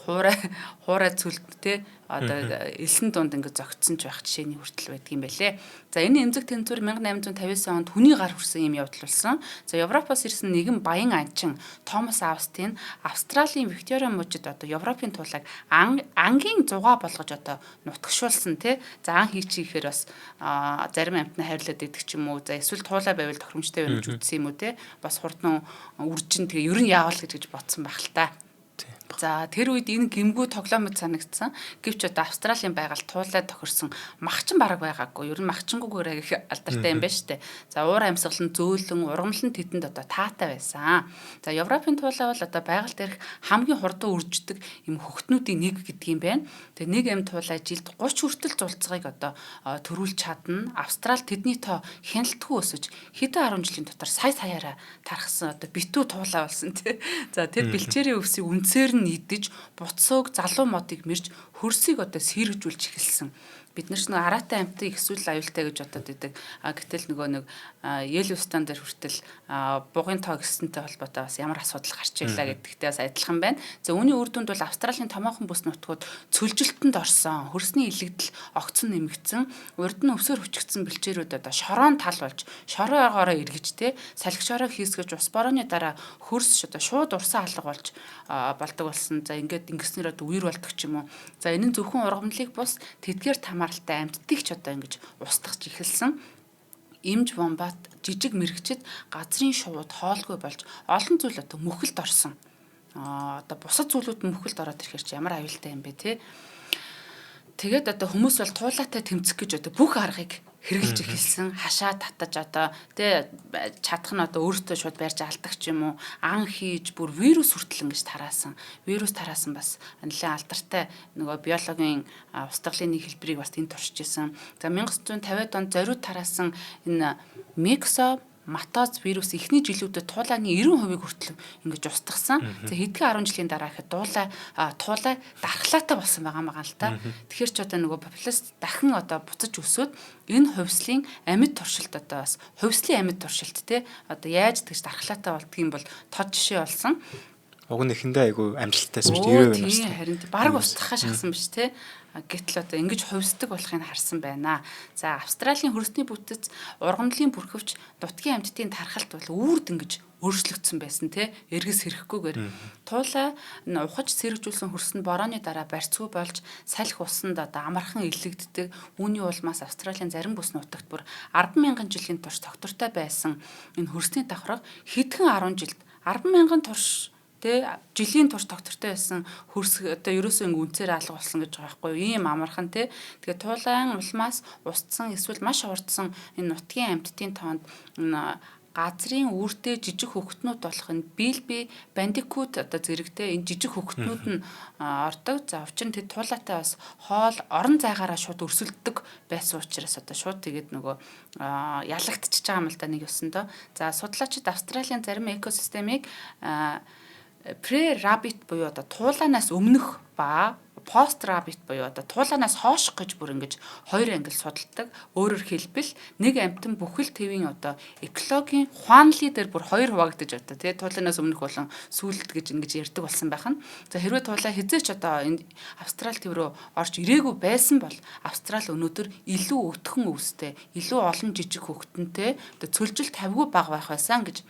хуурай цөлттэй одоо элсэн дунд ингэ зогтсон ч байх жишээний хүртэл байдаг юм байлээ. За энэ эмзэг тэнцвэр 1859 онд хүний гар хүрсэн юм явдал болсон. За Европоос ирсэн нэгэн баян анчин Томас Австин Австралийн Виктория мужид одоо Европын туулайг ангийн зугаа болгож одоо нутагшуулсан тий. За ан хийчихээр бас зарим амьтнаа хайрлаад идэх ч юм уу. За эсвэл туулай байвал тохиромжтой байна гэж үзсэн юм уу тий. Бас хурдан үржин тэгээ ер нь яавал гэж бодсон байх л та. За тэр үед энэ гимгүү тоглоомд санагдсан. Гэвч одоо Австралийн байгальд туулай тохирсон махчин бараг байгаагүй. Ер нь махчингүйгээр их алдартай юм байна штэ. За уур амьсгал нь зөөлөн, ургамал нь тэдэнд одоо таатай байсан. За Европын туулай бол одоо байгальд ирэх хамгийн хурдан үрждэг юм хөхтнүүдийн нэг гэдэг юм байна. Тэгээ нэг амь туулай жилд 30 хүртэл зулцгыг одоо төрүүлж чадна. Австрал тэдний тоо хяналтгүй өсөж хэдэн 10 жилийн дотор саяараа тархсан одоо битүү туулай болсон тий. За тэр бэлчээрийн өвсийг үнцээр нь идэж буцсууг залуу модыг мэрж хөрсийг одоо сэргэжүүлж эхэлсэн. Бид нар ч нэг араатай амьтан ихсүүл аюултай гэж бодоод идэг. Гэтэл нөгөө нэг Yellowstone дээр хүртэл бугын тоо гэсэнтэй холбоотой бас ямар асуудал гарч ирлаа гэдэгтэй бас адилхан байна. За үүний үр дүнд бол Австралийн томоохон бүс нутгууд цөлжилтөнд орсон. Хөрсний илэгдэл огцон нэмэгдсэн. Урд нь өвсөөр хүчигдсэн бэлчээрүүд одоо шороон тал болж шороогоороо эргэж те салхи шороо хийсгэж ус борооны дараа хөрс одоо шууд урсан алга болж болдог болсон. За ингээд ингэснээр одоо үер болдог ч юм уу. За энэ нь зөвхөн ургамлыг бус тэдгээр хамааралтай амьтдыг ч одоо ингэж устгаж эхэлсэн. Имж вомбат жижиг мэрэгчд газрын шувууд хоолгүй болж олон зүйл одоо мөхөлд орсон. Одоо бусад зүйлүүд мөхөлд ороод ирэхээр чи ямар аюултай юм бэ те. Тэгээд одоо хүмүүс бол туулаатай тэмцэх гэж одоо бүх аргыг хэрэгжилж эхэлсэн, хашаа татаж одоо тэ чадах нь одоо өөртөө шууд барьж алдаг ч юм уу, ан хийж бүр вирус хүртэл ингэж тараасан. Вирус тараасан бас нэлээд алдартай нөгөө биологийн устгалын нэг хэлбэрийг бас тэнд туршиж исэн. За 1950-ад онд зориуд тараасан энэ матоз вирус эхний жилүүдэд туулайны 90% хүртэл ингэж устгасан. За хэдхэн 10 жилийн дараа ихэд туулай дархлаатай болсон байгаа л та. Тэгэхээр ч одоо нөгөө популяц дахин одоо буцаж өсөөд энэ хувьслын амьд туршилт одоо бас хувьслын амьд туршилт те одоо яаж тэгж дархлаатай болдгийг бол тод жишээ болсон. Уг нь эхэндээ айгүй амжилттайсэн шүү дээ. 90% тийм харин баг устгахаа шахсан биш те. Гэтэл одоо ингэж хувьсдаг болохыг харсан байна. За Австралийн хөрсний бүтэц ургамлын бүрхөвч нутгийн амьтдын тархалт бол үрд ингэж өөрчлөгдсөн байсан те. Эргэс хэрэггүйгээр туулаа ухаж сэргэжүүлсэн хөрсөнд борооны дараа барьцгүй болж салхи усанд одоо амархан илэгддэг. Үүний улмаас Австралийн зарим бүс нутагт бүр 10,000 жилийн турш тогтвортой байсан энэ хөрсний давхраг хэдхэн 10 жилд 10,000 турш тэ жилийн турш тогтвортой байсан хөрс одоо ерөөсөө үнцээр алга болсон гэж байгаа байхгүй юу? Ийм амархан тэ. Тэгээ туулайн улмаас устсан эсвэл маш урдсан энэ нутгийн амьтдын тоонд газрын үүртэй жижиг хөвгтнүүд болох энэ билби бандикут одоо зэрэгтэй энэ жижиг хөвгтнүүд нь ордог. За учир нь тэд туулаатай бас хоол орон зайгаараа шууд өрсөлддөг байсан учраас одоо шууд тэгээд нөгөө ялагдчихж байгаа юм л да нэг ёсондоо. За судлаачид Австралийн зарим экосистемыг pre-rabbit буюу одоо туулаанаас өмнөх ба post-rabbit буюу одоо туулаанаас хойш гэж бүр ингэж хоёр ангил судалдаг. Өөрөөр хэлбэл нэг амьтан бүхэл твийн одоо экологийн хуанлын дээр бүр хоёр хуваагдаж одоо тий туулаанаас өмнөх болон сүүлд гэж ингэж ярьдаг болсон байх нь. За хэрвээ туулаа хизээч одоо энэ Австрали төв рүү орж ирээгүй байсан бол Австрали өнөөдөр илүү өтгөн өвстэй, илүү олон жижиг хөвгтөнтэй одоо цөлжил тавгүй бага байх байсан гэж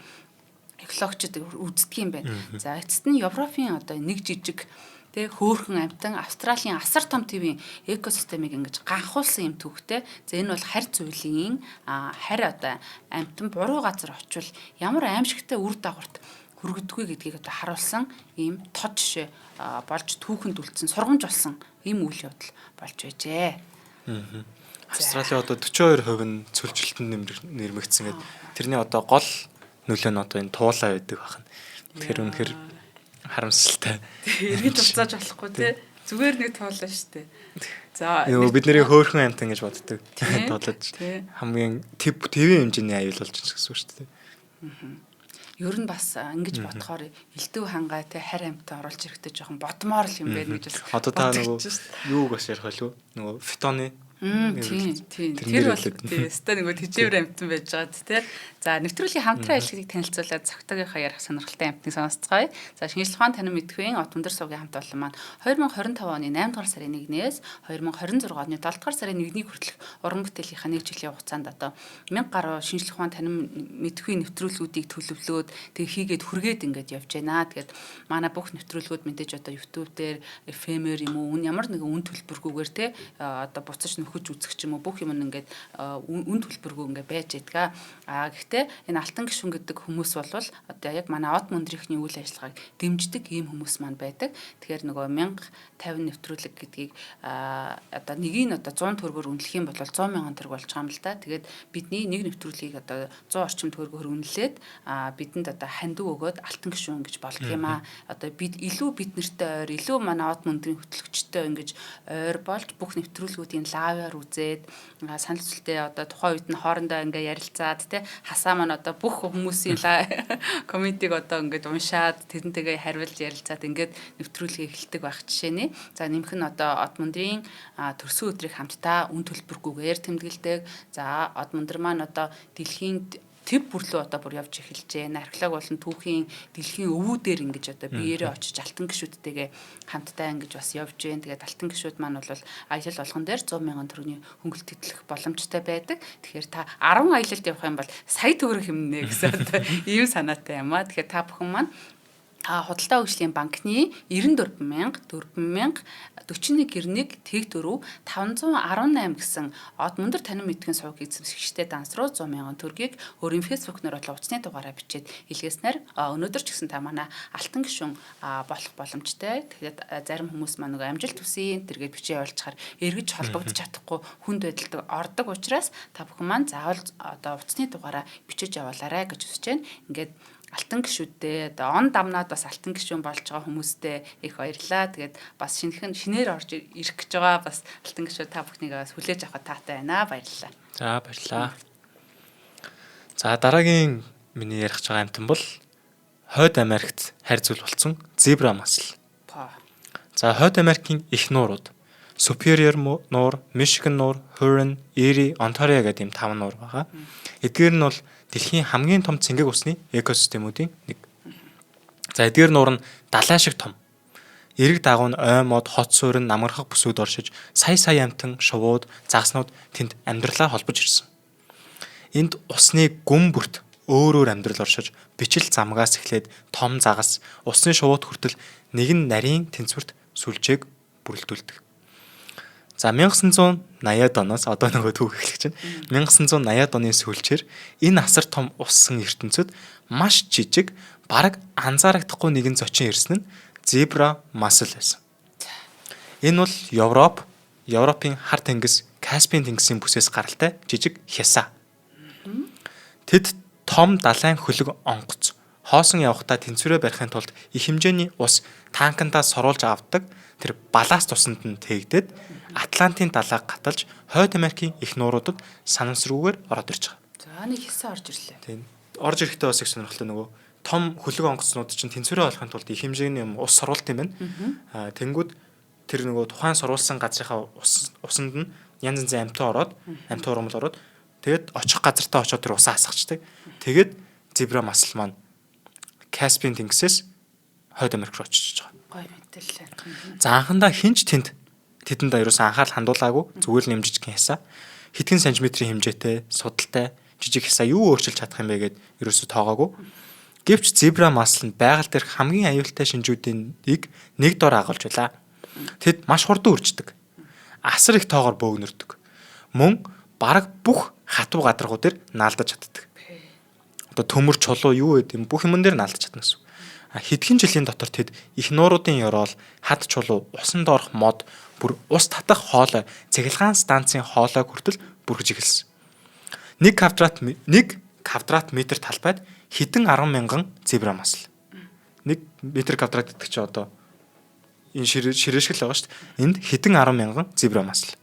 экологчид үздэг юм байна. За эцэст нь Европын одоо нэг жижиг тэг хөөхөн амьтан Австралийн асар том твийн экосистемийг ингэж ганхуулсан юм төвхтэй. За энэ бол харь зүйлийн харь одоо амьтан буруу газар очивол ямар аимшигтай үр дагаварт хүргədгүй гэдгийг одоо харуулсан ийм тод жишээ болж түүхэнд үлдсэн сургамж болсон ийм үйл явдал болж байжээ. Австралийн одоо 42% нь цөлжилтөнд нэрмэгдсэн гэдэг. Тэрний одоо гол нөлөө нь одоо энэ туулаа байдаг байна. Тэгэхээр үнэхээр харамсалтай. Эргэж уцааж болохгүй тий. Зүгээр нэг туулаа штэ. За бидний хөөхөн амт ингэж боддог. Туулаж хамгийн твийн хэмжээний аюул болж байгаа гэсэн үг штэ. Ер нь бас ингэж бодохоор элдв хангай тий харь амьтаа оруулж ирэхдээ жоохон бодмоор л юм байна гэж бас. Одоо та нөгөө юуг бас ярих болов? Нөгөө фитоны тийм. Тэр бол тийм. Өстой нөгөө тэжээвэр амьтан байж байгаад тий. За нэвтрүүлгийн хамтран ажиллагааг танилцуулаад цогтойгийнхаа ярих сонирхолтой амьтныг сонсцгоё. За шинжлэх ухаан танин мэдхүйн Од өндөр сувгийн хамт олон маань 2025 оны 8 дугаар сарын 1-ээс 2026 оны 7 дугаар сарын 1-ний хүртэлх уран бүтээлийнхаа 1 жилийн хугацаанд одоо 1000 гаруй шинжлэх ухаан танин мэдхүйн нэвтрүүлгүүдийг төлөвлөөд тэг хийгээд хүргээд ингээд явж байна. Тэгээд манай бүх нэвтрүүлгүүд мэдээж одоо YouTube дээр FM-ээр юм уу ямар нэгэн үн төлбөргүйгээр те одоо буцаж нөхөж үзэх ч юм уу бүх юм ингээд үн төлбөргүй ингээд байж байдгаа. Гэхдээ энэ алтан гишүүн гэдэг хүмүүс бол одоо яг манай Од мөндрийнхний үйл ажиллагааг дэмждэг ийм хүмүүс маань байдаг. Тэгэхээр нөгөө 1050 нэвтрүүлэг гэдгийг одоо нэгийг одоо 100 төгрөгөөр үнэлэх юм бол 100 мянган төгрөг болж байгаа юм л да. Тэгээд бидний нэг нэвтрүүлгийг одоо 100 орчим төгрөгөөр үнэлээд бидэнд одоо хандив өгөөд алтан гишүүн гэж болдог юм аа. Одоо бид илүү бид нартай ойр, илүү манай Од мөндрийн хөтлөгчтэй ингэж ойр болж бүх нэвтрүүлгүүдийн лаваар үзээд санал хүсэлтээ одоо тухайн үед нь хоорондоо ингээ ярилцаад те хасаа маань одоо бүх хүмүүсийн комментиг одоо ингээд уншаад тэрнтэйгээ хариулж ярилцаад ингээд нэвтрүүлгээ эхэлдэг байх жишээний. За нэмэх нь одоо Од мөндрийн төрсөн өдрийг хамтдаа үн төлбөргүйгээр тэмдэглэдэг. За Од мөндөр маань одоо дэлхийн төв бүрлөө одоо бүр явж эхэлж байна. Археолог болон түүхийн дэлхийн өвүүдээр ингэж одоо биеэрээ очиж алтан гишүүдтэйгээ хамтдаа ингэж бас явж байна. Тэгээд алтан гишүүд маань бол аялал болгон дээр 100 мянган төгрөгийн хөнгөлөлт хөтлөх боломжтой байдаг. Тэгэхээр та 10 аялалд явах юм бол сая төгрөг хэмнэ гэсэн одоо ийм санаатай юм аа. Тэгэхээр та бүхэн маань Худалдаа хөгжлийн банкны 94,41 Тэг4 518 гэсэн од мөндөр танин мэдгэн сувгийг эзэмшигчтэй данс руу 100 мянган төгрөгийг өөрийн фэйсбүүк нэр болон утасны дугаараа бичээд илгээснээр өнөөдөр ч гэсэн та манай алтан гишүүн болох боломжтой. Тэгэхээр зарим хүмүүс маань нөгөө амжилт хүсье тэргээд бичиж явуулчихаар эргэж холбогдож чадахгүй хүнд байдалд ордог учраас та бүхэн маань заавал одоо утасны дугаараа бичиж явуулаарай гэж хүсэж байна. Ингээд алтан гишүүдтэй одоо он дамнаад бас алтан гишүүн болж байгаа хүмүүстээ их баярлалаа. Тэгээд бас шинээр орж ирэх гэж байгаа бас алтан гишүүд та бүхнийг бас хүлээж авах таатай байна. Баярлалаа. За баярлалаа. За дараагийн миний ярих байгаа амтан бол Хойд Америкт хайр зүйл болсон зебра масл. За Хойд Америкийн их нуурууд Superior нуур, Michigan нуур, Huron, Erie, Ontario гэдэг ийм 5 нуур байгаа. Эдгээр нь бол дэлхийн хамгийн том цэнгэг усны экосистемүүдийн нэг. За эдгээр нуур нь далай шиг том. Эрэг дагуу нь ой мод, хот суурин, намгархах бүсүүд оршиж, сая амтан, шувууд, загснууд тэнд амьдралаар холбож ирсэн. Энд усны гүн бүрт өөр амьдрал оршиж, бичил замгаас эхлээд том загас, усны шувууд хүртэл нэгэн нарийн тэнцвэрт сүлжээг бүрэлдүүлдэг. За 1980-ад оноос одоо нөгөө түүх эхлэж байна. 1980-ад оны сүүлчээр энэ асар том усан ертөнцид маш жижиг, бараг анзаарагдахгүй нэгэн зочин ирсэн нь зебра масл байсан. Энэ бол Европын хар тэнгис, Каспийн тэнгисийн бүсээс гаралтай жижиг хясаа. Тэд том далайн хөлөг онгоц хоосон явахдаа тэнцвэрээ барихын тулд их хэмжээний ус танкандаа соруулж авдаг. Тэр баласт усанд нь тээгдээд Атлантын далайг гаталж Хойд Америкийн их нууруудад санамсрүүгээр ороод ирж байгаа. За нэг хэсэг орж ирлээ. Тийм. Орж ирэхдээ бас их сонирхолтой нөгөө том хөлөг онгоцнууд чинь тэнцвэрээ олохын тулд их хэмжээний ус соруулт юм байна. Тэнгүүд тэр нөгөө тухайн соруулсан газрынхаа усанд нь янз янзын амьтан ороод, амьтан ургамал ороод тэгээд очих газартаа очоод тэр усаа хасчихдаг. Тэгээд зебра масл маань Каспийн тэнгисээс Хойд Америк руу очиж байгаа. Гой мэдээлэл. За анхандаа хинч тэдэнд аюулсан анхаарал хандуулаагүй зүгээр л нэмжиж хясаа хэдхэн сантиметрийн хэмжээтэй судалтай жижиг хясаа юу өөрчилж чадах юм бэ гэд ерөөсө тоогоогүй. Гэвч зебра масл нь байгаль дээрх хамгийн аюултай шинжүүдийн нэг дор агуулж байлаа. Тэд маш хурдан үрждэг. Асар их тоогоор бөөгнөрдөг. Мөн бараг бүх хатуу гадаргуу дээр наалдаж чаддаг. Одоо төмөр чулуу юу гэдэг юм бүх юмн дээр наалдаж чадна гэсэн. Хэдхэн жилийн дотор тэд их нууруудын ёроол, хад чулуу, усанд орох мод, бүр ус татах хоолой, цэглэгаан станцын хоолой хүртэл бүргэж эхэлсэн. 1 квадрат метр талбайд хэдэн 10 мянган зебра масл. 1 метр квадрат гэдэг чинь одоо энэ ширээ шиг л байгаа шүү дээ. Энд хэдэн 10 мянган зебра масл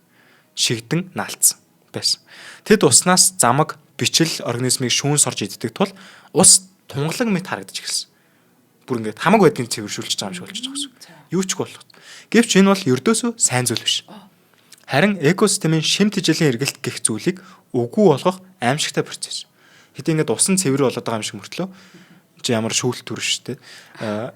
шигдэн наалцсан байсан. Тэд уснаас замаг, бичил организмыг шүүн сорж иддэг тул ус тунгалаг мэт харагдаж эхэлсэн. Бүр ингээд хамаг байдгийн цэвэршүүлж байгаа юм шиг болж байгаа гэсэн. Юу ч болох. Гэвч энэ бол ердөөсөө сайн зүйл биш. Харин экосистемийн шимт хичээлийн эргэлт гэх зүйлийг үгүй болгох аимшигтай процесс. Хэдий ингээд усан цэвэр болоод байгаа юм шиг мөртлөө чи ямар шүүлт төрөн шүү дээ.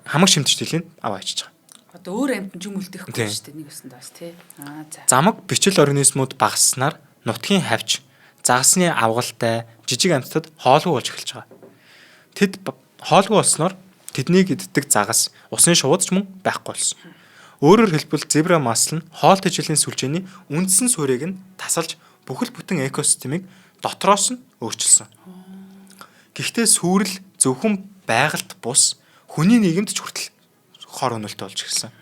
Хамаг шимт хичээлийн аваа ичиж байгаа. Одоо өөр амьтан юм үлдэхгүй шүү дээ нэг өсөнд бас тий. За. Замаг бичил организмууд багаснаар нутгийн хавч, загасны авгалтай жижиг амьтдад хоолгүй болж эхэлж байгаа. Тэд хоолгүй болсноор тэднийг иддэг загас, усын шууд ч мөн байхгүй болсон. Өөрөөр хэлбэл зебра масл нь хоол тэжээлийн сүлжээний үндсэн суурийг нь тасалж бүхэл бүтэн экосистемийг дотроос нь өөрчилсөн. Гэхдээ сүрэл зөвхөн байгальд бус хүний нийгэмд ч хүртэл хор өнөлтөй болж ирсэн.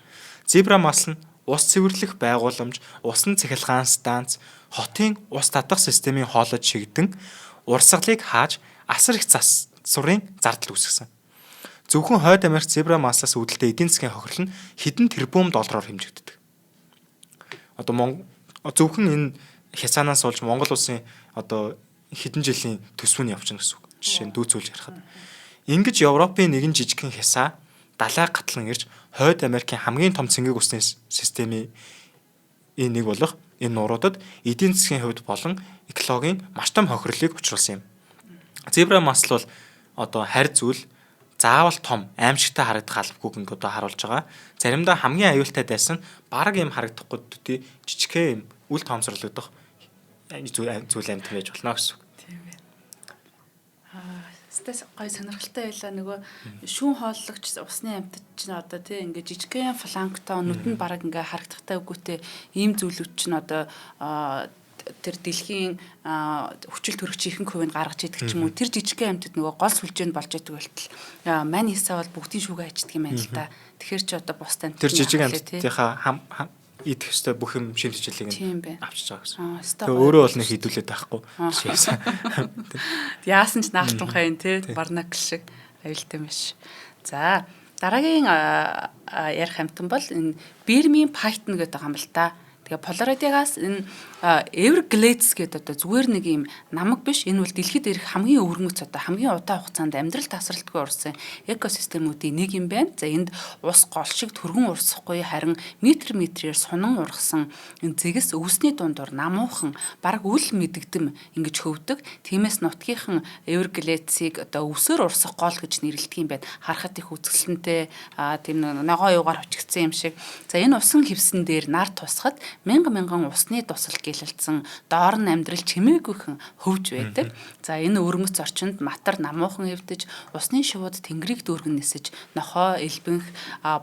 Зебра масл нь ус цэвэрлэх байгууламж, усан цахилгаан станц, хотын ус татах системийн хоолойд шигдэн урсгалыг хааж асар их засварын зардал үүсгэсэн. Зөвхөн Хойд Америк зебра маслаас үүдэлтэй эдийн засгийн хохирол нь хэдэн тэрбум доллараар хэмжигддэг. Одоо зөвхөн энэ хясаанаас болж Монгол улсын одоо хэдэн жилийн төсвөө нь явчихна гэсэн үг. Жишээ нь дүүцүүлж ярихад. Ингэж Европын нэгэн жижигхэн хясаа далай гатлан ирж Хойд Америкийн хамгийн том цэнгэг усны системийн нэг болох энэ нууруудад эдийн засгийн хувьд болон экологийн маш том хохирлыг учруулсан юм. Зебра масл бол одоо харь зүйл заавал том, аимшигтай харагдах албагүй гэнг одоо харуулж байгаа. Заримдаа хамгийн аюултай дайсан бараг юм харагдахгүй төдий жижигхэн юм үл тоомсорлогдох зүйл амьд байж болно гэсэн үг. Тийм ээ. Стэс гой сонирхолтой байлаа нөгөө шүүн хооллогч усны амьтад чинь одоо тий ингээ жижигхэн фланктон нүдэнд бараг ингээ харагдахтай үгүйтэй ийм зүйлүүд чинь одоо тэр дэлхийн хүчил төрөгч ихэнх хувийг гаргаж идэг ч юм уу тэр жижигхэн амьтад нөгөө гол сүлжээнд болж идэг байтал мань хисаа бол бүгдийн шүүгээ аждаг юм байна л да. Тэгэхээр ч одоо бус амьтад тэр жижиг амьтдынхаа идэх ёстой бүх юм шимт хичээлийг авчиж байгаа гэсэн. Тэгээ өөрөө бол нэг хідүүлээд байхгүй. Яасан ч наалтанхай юм те барнак шиг аюултай биш. За дараагийн ярих амтан бол энэ Birmingham Python гэдэг юм л да. Тэгээ Polaroid-аас энэ Everglades гэдэг одоо зүгээр нэг юм намаг биш. Энэ бол дэлхийд ирэх хамгийн өвөрмөц одоо хамгийн удаан хугацаанд амьдрал тасралтгүй урсан экосистемүүдийн нэг юм байна. За энд ус гол шиг түргэн урсахгүй харин метрээр сунан ургасан энэ зэгс өвсний дундуур намуухан бараг үл мэдэгдэм ингэж хөвдөг. Тиймээс нутгийнхан Everglades-ийг одоо өвсөөр урсах гол гэж нэрлэдэг юм байна. Харахад их үзэсгэлэнтэй тийм ногоо юугаар хучигдсан юм шиг. За энэ усан хевсэн дээр нар тусахад мянган усны тусал гэлэлцсэн доор нь амьдрал чимээгүйхэн хөвж байдаг. За энэ өрмөц орчинд матар намуухан эвдэж усны шувууд тэнгэрийг дүүргэн нисэж нохоо элбэнх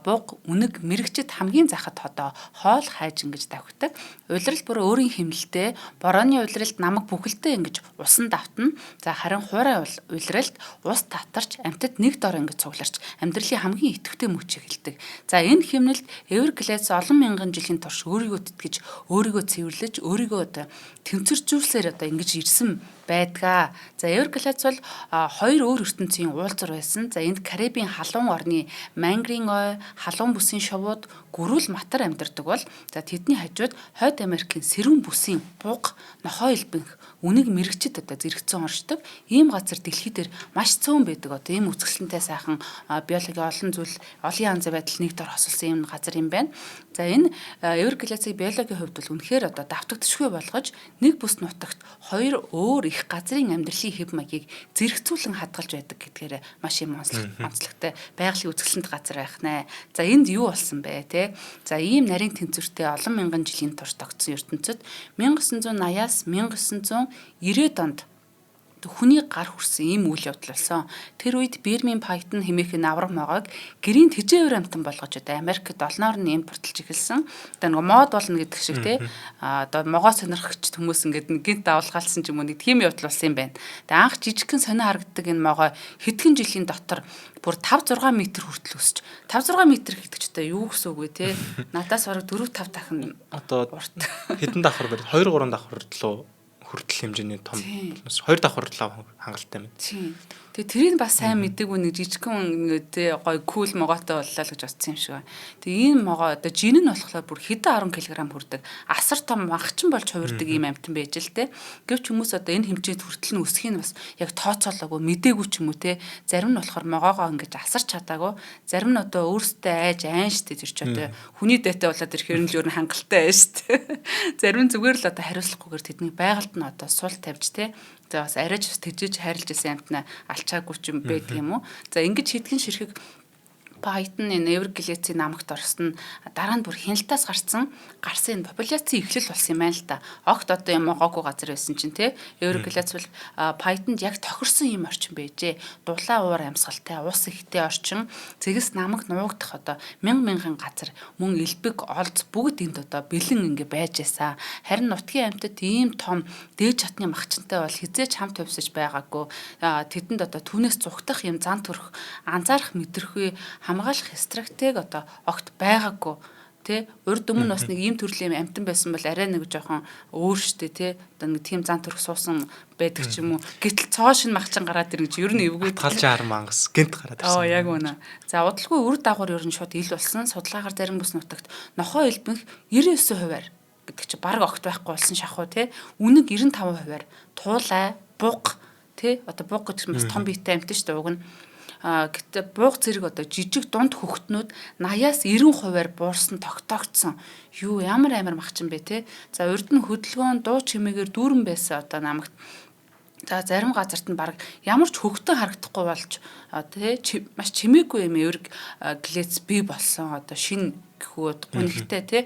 буг үнэг мэрэгчд хамгийн захад ходоо хоол хайж ингэж давхдаг. Улирал бүр өөрийн хэмнэлтэд борооны улиралд намаг бүхэлдээ ингэж усан давтна. За харин хуурай улиралд ус татарч амьтад нэг дор ингэж цугларч амьдралын хамгийн идэвхтэй мөчийг хэлдэг. За энэ хэмнэлд Everglades олон мянган жилийн турш өөрийгөө тэтгэж өөрийгөө цэвэрлэж өөрийгөө одоо тэнцвэржүүлсээр одоо ингэж ирсэн байдгаа. За Everglades бол хоёр өөр ертөнцийн уулзар байсан. За энд Карибын халуун орны мангрын ой, халуун бүсийн шувууд, гөрүүл матар амьдардаг бол за тэдний хажууд Хойд Америкийн сэрүүн бүсийн буг, нохоо элбэнх, үнэг мэрэгчд одоо зэрэгцэн оршдог. Ийм газар дэлхий дээр маш цөөн байдаг. Одоо ийм үзэсгэлэнтэй сайхан биологийн олон зүйл, олон янзын байдал нэг дор хосолсон юм газар юм байна. За энэ Everglades-ийг биологийн хувьд бол үнэхээр одоо давтагдчихгүй болгож нэг бүс нутагт хоёр өөр их газрын амьдралын хэв маягийг зэрэгцүүлэн хадгалж байдаг гэдгээр маш юм онцлогтой байгалийн үзэсгэлэнт газар байх нэ. За энд юу болсон бэ те? За ийм нарийн тэнцвэртэй олон мянган жилийн турш тогтсон ертөнцид 1980-аас 1990-ад онд хүний гар хүрсэн ийм үйл явдал болсон. Тэр үед Birmingham Python хэмээх авраг могоог гэрийн тэжээвэр амтан болгож одоо Америкт олноор нь импортлж эхэлсэн. Одоо нэг мод болно гэдэг шиг тий. Одоо могоо сонирхогч хүмүүс ингээд нэг гинт давалгаалсан ч юм уу нэг тийм явдал болсон юм байна. Тэгээ анх жижигхэн сонио харагддаг энэ могоо хэдхэн жилийн дотор бүр 5-6 м хүртэл өсч 5-6 м гэдэг ч одоо юу гэсэн үг вэ те надаас бараг 4-5 дахин одоо хэдэн давхар бэр 2-3 давхар руу хүртэл хэмжээний том 2 давхар руу хангалттай юм. Тэгээ тэрийг бас сайн мэдээгүй нэг жижигхэн тий гой кул могоотой боллоо л гэж бодсон юм шиг байна. Тэгээ энэ могоо одоо жин нь болохоор бүр хэдэн 10 кг хүрдэг. Асар том махчин болж хувирдаг ийм амтан байж л те. Гэвч хүмүүс одоо энэ хэмжээнд хүртэл нь өсөхийг нь бас яг тооцоолоогүй мэдээгүй ч юм уу те. Зарим нь болохоор могоогоо ингэж асарч чадаагүй. Зарим нь одоо өөртөө айж айн штэ тэр ч одоо хүний дэйтэй болоод ирэхээр нь л өөр хангалттай байна штэ. Зарим нь зүгээр л одоо хариуцлагагүйгээр тэдний байгальд нь одоо сул тавьж те. За бас арайч тэжээж хайрлж исэн амтнаа алчаагүй ч юм байдаг юм уу. За ингэж хэдхэн ширхэг Python энэ Everglades-ийн намагт орсон дараа нь бүр хяналтаас гарсан популяцийн эхлэл болсон юм байна л да. Огт одоо юм могоогүй газар байсан чинь те Everglades бол Python-д яг тохирсон юм орчин байжээ. Дулаан уур амьсгалтай, ус ихтэй орчин, зэгс намаг нуугдах одоо мянган газар мөн элбэг, олз бүгд энд одоо бэлэн ингэ байж байсан. Харин нутгийн амьтад ийм том дээд чатны махчинтай бол хизээч хамт хувьсаж байгаагүй. Тэдэнд одоо түүнээс зүхтах юм зан төрх, анзаарах мэдрэхүй хамгаалах стратеги одоо огт байгаагүй тий урд өмнө бас нэг ийм төрлийн амтан байсан бол арай нэг жоохон өөр штэ тий одоо нэг тийм зан төрх суусан байдаг ч юм уу гэтэл цоо шин махчин гараад ирнэ ер нь эвгүй талж хар мангас гинт гараад ирсэн. Яг үнэ. За удалгүй үр дагавар ер нь шууд ил болсон. Судалгаагаар зарим бүс нутагт нохоо элбэнх 99% гэдэг чи баг огт байхгүй болсон шахуу тий үнэг 95%-аар туулай буг тий одоо буг гэдэг нь бас том биетэй амт шүү дээ уг нь. Гэтэ бууг зэрэг одоо жижиг дунд хөхтнүүд 80-аас 90%-аар буурсан тогтоогдсон. Юу ямар амар махчин бэ те. За урд нь хөдөлгөөн дуу чимээгээр дүүрэн байсан одоо намагт. За зарим газарт нь баг ямар ч хөхтөн харагдахгүй болж тий маш чимээгүй юм Everglades бий болсон одоо шинэ гэхүүд гүнэлтэй тий.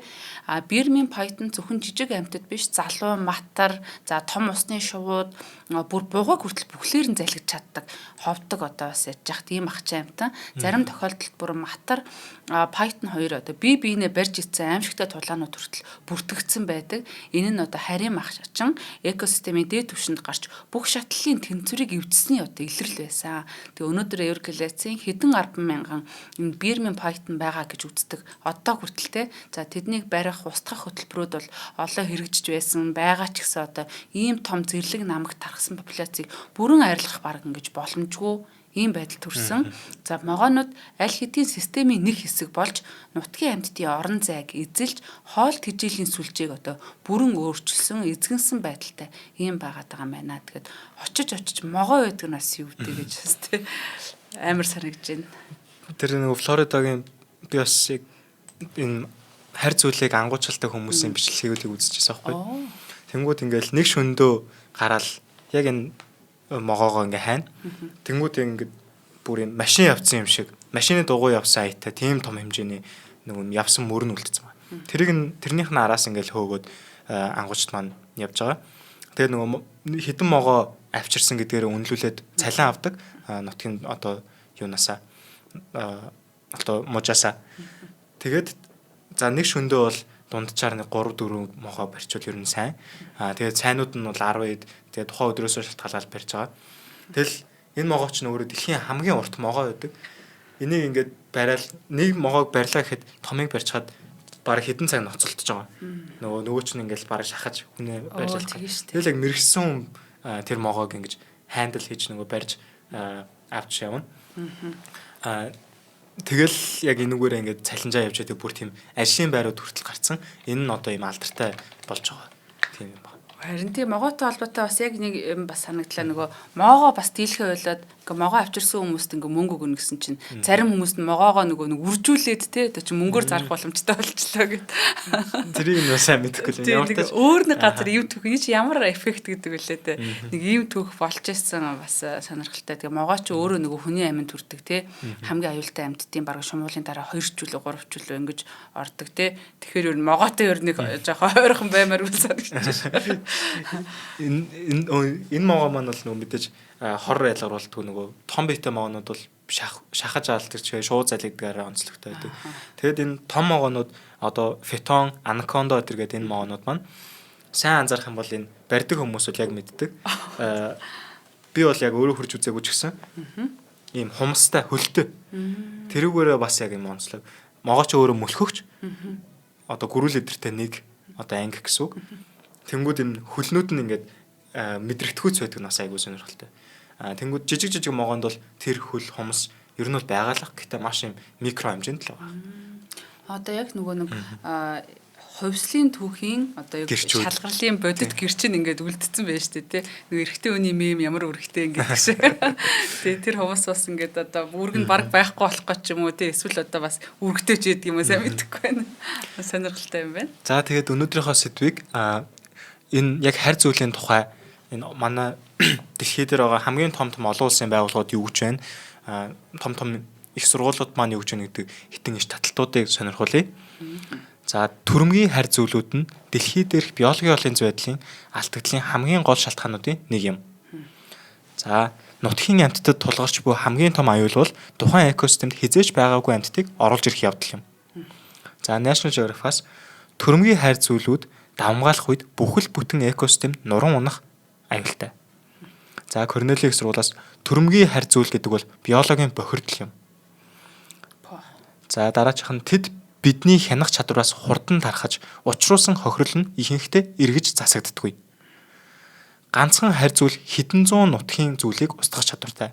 Бирмийн Python зөвхөн жижиг амьтад биш, залуу, матар, за том усны шувууд бүр бугаг хүртэл бүхлээр нь залгиж чаддаг, ховдог одоо бас яж хат ийм ахчин амьтан. Зарим тохиолдолд бүр матар Python 2 одоо бие биенээ барьж ицсэн аимшигтай тулаанууд хүртэл бүртгэгдсэн байдаг. Энэ нь одоо харийн махчин экосистемийн дээд түвшинд гарч бүх шатлалын тэнцвэрийг эвдсэний одоо илрэл байсан. Тэгээ өнөөдөр Everglades-ийн хэдэн 10,000 энэ Бирмийн Python байгаа гэж үздэг. Одоо хүртэлтэй. За тэднийг барих, устгах хөтөлбөрүүд бол олон хэрэгжиж байсан. Байгаа ч гэсэн одоо ийм том зэрлэг намаг тархсан популяцийг бүрэн арилгах баг ингэж боломжгүй ийм байдал төрсөн. За могоонууд аль хэдийн системийн нэг хэсэг болж нутгийн амьтдын орон зайг эзэлж хоол тэжээлийн сүлжээг одоо бүрэн өөрчилсөн, эзэгэнсэн байдалтай ийм байгаад байгаа юм байна. Тэгэхээр очиж могоо байдаг нь бас юу гэдэг гэж бас тий амар санагдаж байна. Тэр нэг Флоридагийн би бас яг энэ харь зүйлийг ангуучилтай хүмүүсийн бичлэгийг үзчихсэн байхгүй. Тэнгүүд ингээл нэг шөндөө гараал яг энэ могоогоо ингээ хайна. Тэнгүүд ингээд бүр юм машин явцсан юм шиг машины дугуй явсан аятай тийм том хэмжээний нэг явсан мөрөн үлдсэн байна. Тэрнийх нь араас ингээл хөөгөөд ангуучт маань явж байгаа. Тэгээд нөгөө хідэн могоо авчирсан гэдгээр үнэлүүлээд цалин авдаг. Нутгийн одоо юунасаа одоо мужаасаа. Тэгээд за нэг шөндөө бол дундчаар нэг 3 4 могоо барьчвал ер нь сайн. Тэгээд сайнууд нь бол 10-д тэгээд тухайн өдрөөс шалтгаалаад барьж байгаа. Тэгэл энэ могооч нь өөрөө дэлхийн хамгийн урт могоо байдаг. Энийг ингээд барайл нэг могоог барьлаа гэхэд томыг барьчихад бараг хэдэн цаг ноцолтож байгаа. Нөгөө ч нь ингээд бараг шахаж хүнээ барьж байгаа. Тэгэл яг мэрэгсэн хүн тэр могоог ингэж хандл хийж нөгөө барьж авч явна. Тэгэл яг энүүгээр ингээд цалинжаа явж байдаг бүр тийм ажлын байрууд хүртэл гарцсан. Энэ нь одоо ийм алдартай болж байгаа. Тийм юм байна. Харин тийм могоотой холбоотой бас яг нэг юм бас санагдлаа нөгөө могоо бас дийлхэ ойлоод ингээ могоо авчирсан хүмүүст ингээ мөнгө өгнө гэсэн чинь зарим хүмүүст нь могоогоо нөгөө үржүүлээд те одоо чи мөнгөөр зарах боломжтой болчлоо гэд. Тэрийг нь сайн мэдэхгүй л ямар ч өөр нэг газар юм түүх энэ чи ямар эффект гэдэг үлээ те. Нэг юм түүх болж исэн бас сонирхолтой. Тэгээ могоо чи өөрөө нөгөө хүний аминд хүрдэг те. Хамгийн аюултай амьтдын бараг шумуулын дараа 2 ч үлээ 3 ч үлээ ингэж ордог те. Тэгэхээр ер нь могоотой ер нэг жоохон ойрхон баймаар үл санагдчихсан. Энэ могоо маань бол нөгөө мэдээж хор ялгаруулдаг нөгөө том биетэй могоонууд бол шахаж аалдаг ч шууд залгидгаараа онцлогтой байдаг. Тэгэд энэ том могоонууд одоо фитон, анаконда гэдэг энэ могоонууд маань сайн анзаарах юм бол энэ барьдаг хүмүүс бол яг мэддэг. Би бол яг өөрөө хурж үзээгүй ч гэсэн ийм хумстай хөлтэй. Тэрүүгээрээ бас яг юм онцлог. Могооч өөрөө мөлхөгч. Одоо гөрүүл эдэртэй нэг одоо анги гэсэн үг. Тэнгүүд энэ хөлнүүд нь ингээд мэдрэгдэхүйц байдаг нас айгуу сонирхолтой. Тэнгүүд жижиг могоонд бол тэр хөл хумс ер нь бол байгалах гэхдээ маш юм микро хэмжээнд л байгаа. Одоо яг нөгөө нэг хувьслын түүхийн одоо яг шалгарлын бодит гэрчин ингээд үлдсэн байж тээ. Нөгөө эрэгтэй хүний мем ямар өргөтэй ингээд гэж. Тэгээ тэр хүмүүс бас ингээд одоо бүрг нь баг байхгүй болох гэж юм уу тий эсвэл одоо бас өргөтэй ч гэдэг юм уу сайн мэдэхгүй байна. Сонирхолтой юм байна. За тэгээд өнөөдрийнхөө сэдвийг энэ яг харь зүйлийн тухай энэ манай дэлхий дээр байгаа хамгийн том олон улсын байгууллагууд юу гэж байна? Том их сургуулиуд маань юу гэж байна гэдэг хитэн иш таталтуудыг сонирхуулъя. За төрөмгийн харь зүйлүүд нь дэлхий дээрх биологийн олон байдлын алдагдлын хамгийн гол шалтгаануудын нэг юм. За нутгийн амьтдад тулгарч буй хамгийн том аюул бол тухайн экосистемд хизээж байгаагүй амьтдыг оруулж ирэх явдал юм. За National Geographic-аас төрөмгийн харь зүйлүүд давмгаалах үед бүхэл бүтэн экосистем нуран унах аюултай. За Корнелийн их сургуулиас төрөмгийн харь зүйл гэдэг бол биологийн бохирдол юм. За дараачих нь тэд бидний хянах чадвараас хурдан тархаж учруулсан хохирол нь ихэнхдээ эргэж засагддаггүй. Ганцхан харь зүйл хэдэн зуун нутгийн зүйлийг устгах чадвартай.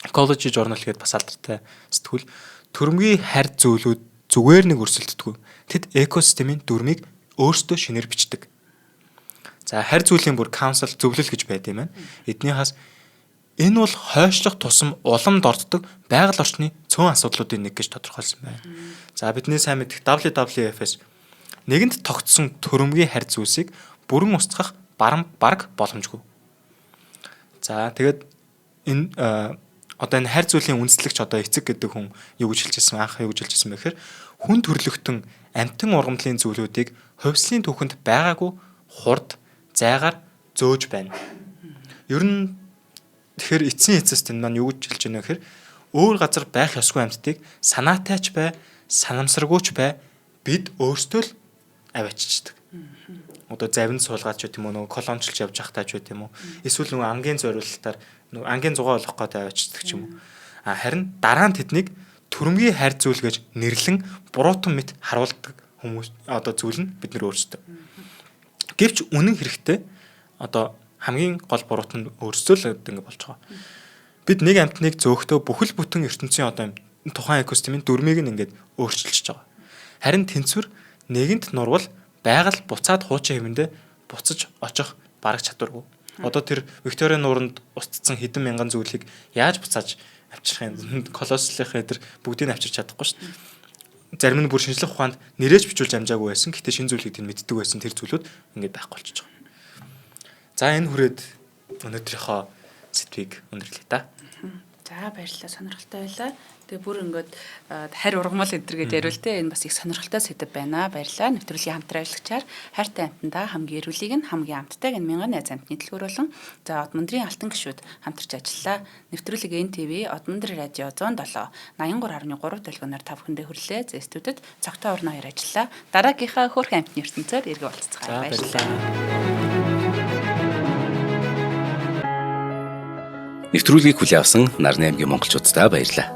Ecology Journal гэдэг бас алдартай сэтгүүл төрөмгийн харь зүйлүүд зүгээр нэг өрсөлддөггүй. Тэд экосистемийн дүрмийг өөрсдөө шинээр бичдэг. За харь зүйлийн бүр council зөвлөл гэж байд юм байна. Эднийхээс энэ бол хойшлох тусам улам дорддог байгаль орчны цөөн асуудлуудын нэг гэж тодорхойлсон байна. За бидний сайн мэдэх WWF-с нэгэнт тогтсон төрөмгийн харь зүйлсийг бүрэн устгах бараг боломжгүй. За тэгээд энэ одоо энэ харь зүйлийн үндэслэгч одоо эцэг гэдэг хүн юу гэж хэлжсэн анх юу гэж хэлжсэн бэ гэхээр хүн төрлөختөн амьтан ургамлын зүйлүүдийг хувьслын түүхэнд байгаагүй хурд зайгаар зөөж байна. Ер нь тэгэхээр эцсийн эцэст энэ маань юу гэж хэлж байна гэхээр өөр газар байх ёсгүй амьтдыг санаатайч бай, санамсаргүйч бай бид өөрсдөө л авааччихдаг. Одоо завинд суулгаад ч гэдэг юм уу, нөгөө колончлж явж захтаа ч гэдэг юм уу. Эсвэл нөгөө ангийн зориулалтаар нөгөө ангийн зугаа олох гэдэг аваачдаг ч юм уу. Харин дараа нь тэднийг төрөмгийн хайр зүйл гэж нэрлэн буруутан мэт харуулдаг хүмүүс одоо зүйл нь бид нар өөрсдөө. Гэвч үнэн хэрэгтээ одоо хамгийн гол буруутан нь өөрсдөө л ингэ болж байгаа. Бид нэг амьтныг зөөхтөө бүхэл бүтэн ертөнцийн одоо тухайн экосистемийн дүрмийг нь ингээд өөрчилж байгаа. Харин тэнцвэр нэгэнт нурвал байгаль буцаад хуучин хэмэндэ буцаж очих бараг чадваргүй. Одоо тэр Викторийн нууранд устцсан хэдэн мянган зүйлийг яаж буцааж авчрах юм? Колослийнхээ тэр бүгдийг авчирч чадахгүй шүү дээ. Зарим нь бүр шинжлэх ухаанд нэрэж бичүүлж амжаагүй байсан. Гэхдээ шинэ зүйлийг тэнд мэддэг байсан тэр зүйлүүд ингээд байхгүй болчихж байгаа. За энэ хүрээд өнөөдрийнхөө сэдвийг өндөрлөе та. За баярлалаа, сонирхолтой байлаа. Тэгээ бүр ингээд харь ургамал энэ гэж яриул те, энэ бас их сонирхолтой сэдв байна. Баярлалаа. Нэвтрүүлгийн хамтран ажиллагчаар хайртай амьтандаа хамгийн эрүүлийг нь хамгийн амттайг нь мянган найз амьтны дэлгүүр болон за Одмондрын алтан гишүүд хамтарч ажиллалаа. Нэвтрүүлэг НТV Одмондр радио 107 83.3 төлгөөнөөр та бүхэндээ хүрлээ. За студид цогтой урн хоёр ажиллалаа. Дараагийнхаа хөөрхөн амьтны ертөнцөөр эргэж уулзцгаая. Баярлалаа. Нэвтрүүлгийг хүлээн авсан Нарны аймгийн монголчуудаа баярлалаа.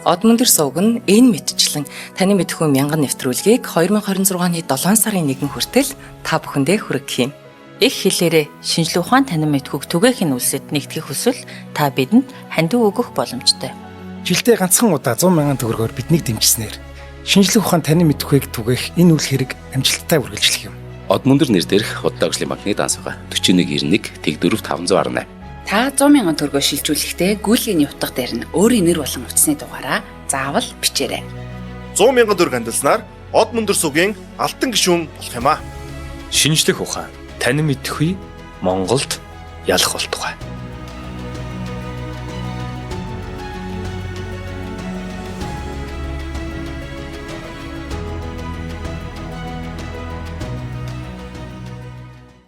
Одмондр сувг нь энэ мэдчлэн таны мэдхүйн мянган нэвтрүүлгийг 2026 оны 7 сарын 1 хүртэл та бүхэндээ хүргэх юм. Их хэлээрээ шинжлэх ухаан танин мэдхүйг түгээх нь үлсэд нэгтгэх хүсвэл та бидэнд хандив өгөх боломжтой. Жилдээ ганцхан удаа 100 мянган төгрөгөөр биднийг дэмжснээр шинжлэх ухаан танин мэдхүйг түгээх энэ үйл хэрэг амжилттай үргэлжлэх юм. Одмондр нэр дээрх Худал агшлын банкны дансага 4191 Тэг 4518. Та 100 мянган төгрөгөөр шилжүүлэхдээ гүйлгээний утга дээр нь өөрийн нэр болон утасны дугаараа заавал бичээрэй. 100 мянган төгрөг хандалснаар Одмондр сувгийн алтан гишүүн болох юм а. Шинжлэх ухаан танин мэдхгүй Монголд ялах болтугай.